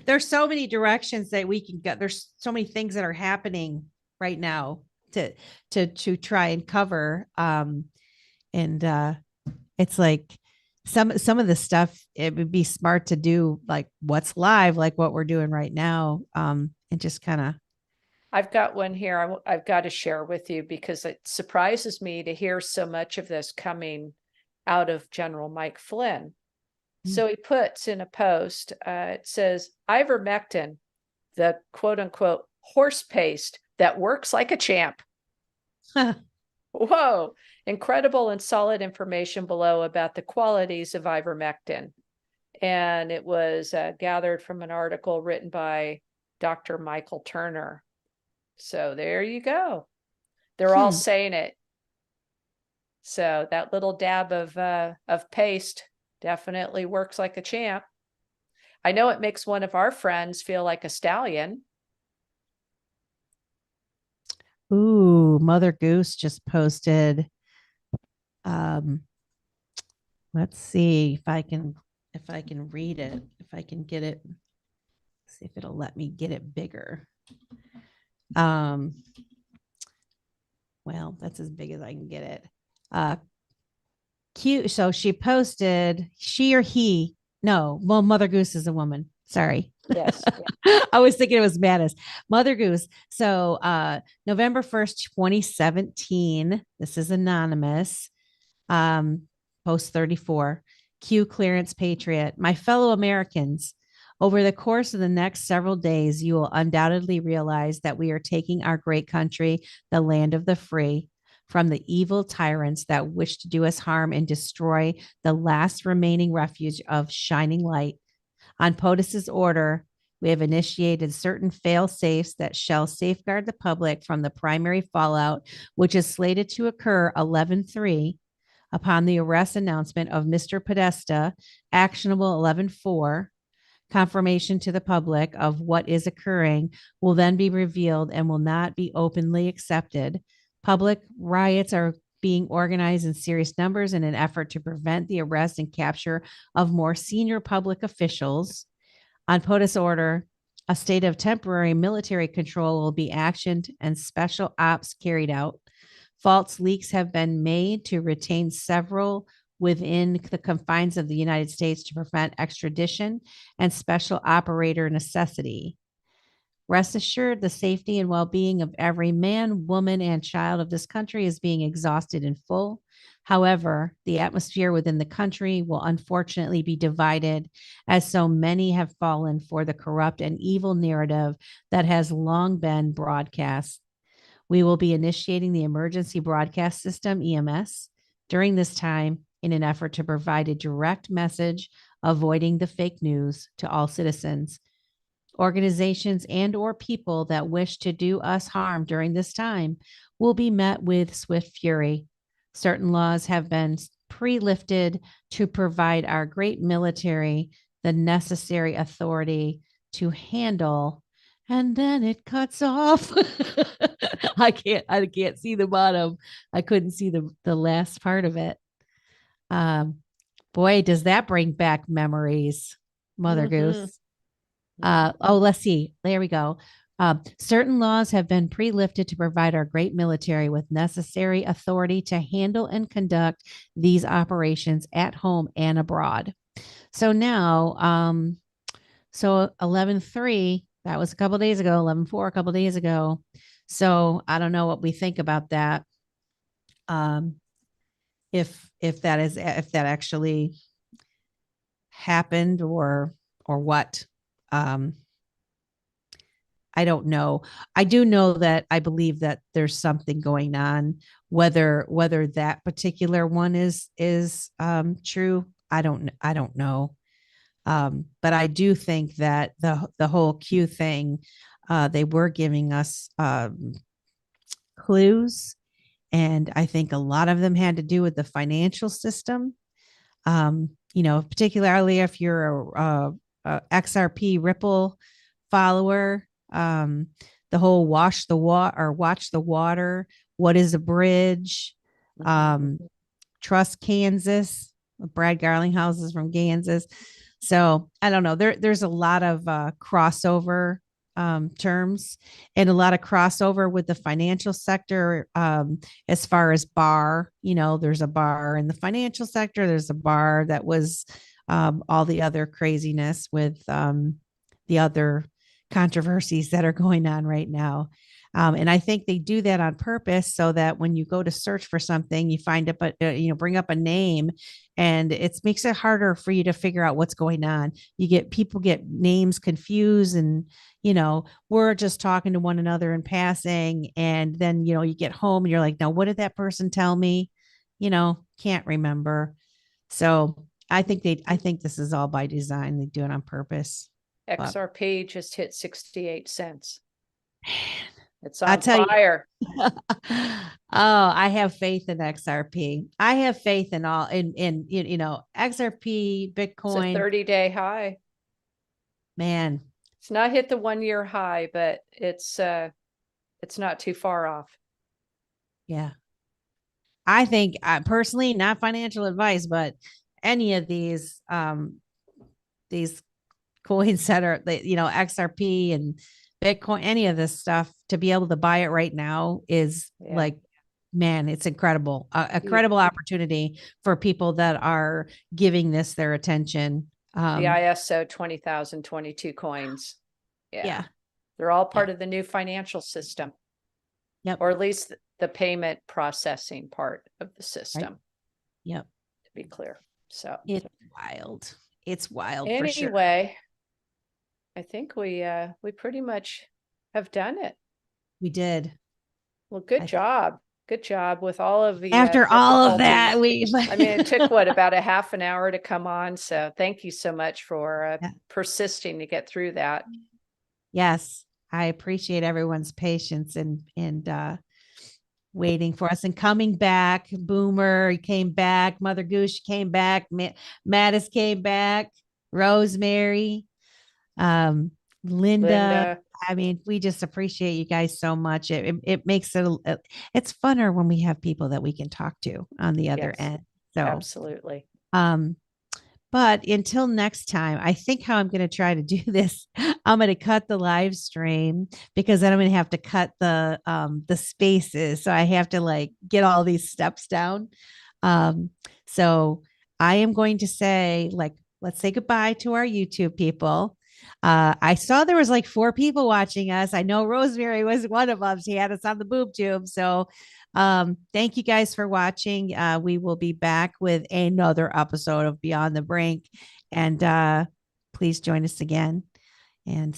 there's so many directions that we can go. There's so many things that are happening right now to try and cover. And it's like some of the stuff it would be smart to do like what's live, like what we're doing right now. And just kind of I've got one here I've got to share with you because it surprises me to hear so much of this coming out of General Mike Flynn. So he puts in a post, it says, ivermectin, the quote unquote horse paste that works like a champ. Whoa, incredible and solid information below about the qualities of ivermectin. And it was gathered from an article written by Dr. Michael Turner. So there you go. They're all saying it. So that little dab of paste definitely works like a champ. I know it makes one of our friends feel like a stallion. Ooh, Mother Goose just posted. Um, let's see if I can read it, if I can get it, see if it'll let me get it bigger. Um, well, that's as big as I can get it. Cute. So she posted, she or he, no, well, Mother Goose is a woman. Sorry. Yes. I was thinking it was Mattis. Mother Goose. So November 1st, 2017. This is anonymous. Post 34. Q clearance patriot. My fellow Americans, over the course of the next several days, you will undoubtedly realize that we are taking our great country, the land of the free, from the evil tyrants that wish to do us harm and destroy the last remaining refuge of shining light. On POTUS's order, we have initiated certain fail safes that shall safeguard the public from the primary fallout, which is slated to occur 11/3 upon the arrest announcement of Mr. Podesta, actionable 11/4. Confirmation to the public of what is occurring will then be revealed and will not be openly accepted. Public riots are being organized in serious numbers in an effort to prevent the arrest and capture of more senior public officials. On POTUS order, a state of temporary military control will be actioned and special ops carried out. False leaks have been made to retain several within the confines of the United States to prevent extradition and special operator necessity. Rest assured, the safety and well-being of every man, woman, and child of this country is being exhausted in full. However, the atmosphere within the country will unfortunately be divided, as so many have fallen for the corrupt and evil narrative that has long been broadcast. We will be initiating the Emergency Broadcast System, EMS, during this time in an effort to provide a direct message avoiding the fake news to all citizens. Organizations and or people that wish to do us harm during this time will be met with swift fury. Certain laws have been pre-lifted to provide our great military the necessary authority to handle, and then it cuts off. I can't see the bottom. I couldn't see the last part of it. Boy, does that bring back memories, Mother Goose. Oh, let's see. There we go. Certain laws have been pre-lifted to provide our great military with necessary authority to handle and conduct these operations at home and abroad. So now, so 11.3, that was a couple of days ago, 11.4, a couple of days ago. So I don't know what we think about that. If that actually happened or what. I don't know. I do know that I believe that there's something going on. Whether that particular one is true, I don't know. But I do think that the whole Q thing, they were giving us clues, and I think a lot of them had to do with the financial system. Particularly if you're a XRP Ripple follower, the whole watch the water. What is a bridge? Trust Kansas. Brad Garlinghouse is from Kansas. So I don't know. There's a lot of crossover terms and a lot of crossover with the financial sector. As far as bar, there's a bar in the financial sector. There's a bar that was all the other craziness with the other controversies that are going on right now. And I think they do that on purpose so that when you go to search for something, you find it, but bring up a name, and it makes it harder for you to figure out what's going on. People get names confused, and we're just talking to one another in passing, and then you get home and you're like, now what did that person tell me? Can't remember. So I think this is all by design. They do it on purpose. XRP just hit 68 cents. It's I on tell fire. I have faith in XRP. I have faith in all in XRP, Bitcoin. It's a 30-day high. Man, it's not hit the 1-year high, but it's not too far off. Yeah. I think personally, not financial advice, but any of these coins that are XRP and Bitcoin, any of this stuff, to be able to buy it right now is like, man, it's incredible. A credible opportunity for people that are giving this their attention. The ISO 20,022 coins. Yeah. They're all part of the new financial system. Yep. Or at least the payment processing part of the system. Right. Yep. To be clear. So it's wild. It's wild. Anyway, for sure. I think we pretty much have done it. We did. Well, good job. Good job with all of the after all of that. I mean, it took about a half an hour to come on. So thank you so much for persisting to get through that. Yes, I appreciate everyone's patience and waiting for us and coming back. Boomer came back. Mother Goose came back. Mattis came back. Rosemary. Linda. I mean, we just appreciate you guys so much. It makes it's funner when we have people that we can talk to on the other end. So absolutely. But until next time, I think how I'm going to try to do this, I'm going to cut the live stream because then I'm going to have to cut the spaces. So I have to get all these steps down. So I am going to say, let's say goodbye to our YouTube people. I saw there was 4 people watching us. I know Rosemary was one of them. She had us on the boob tube. So thank you guys for watching. We will be back with another episode of Beyond the Brink, and please join us again. And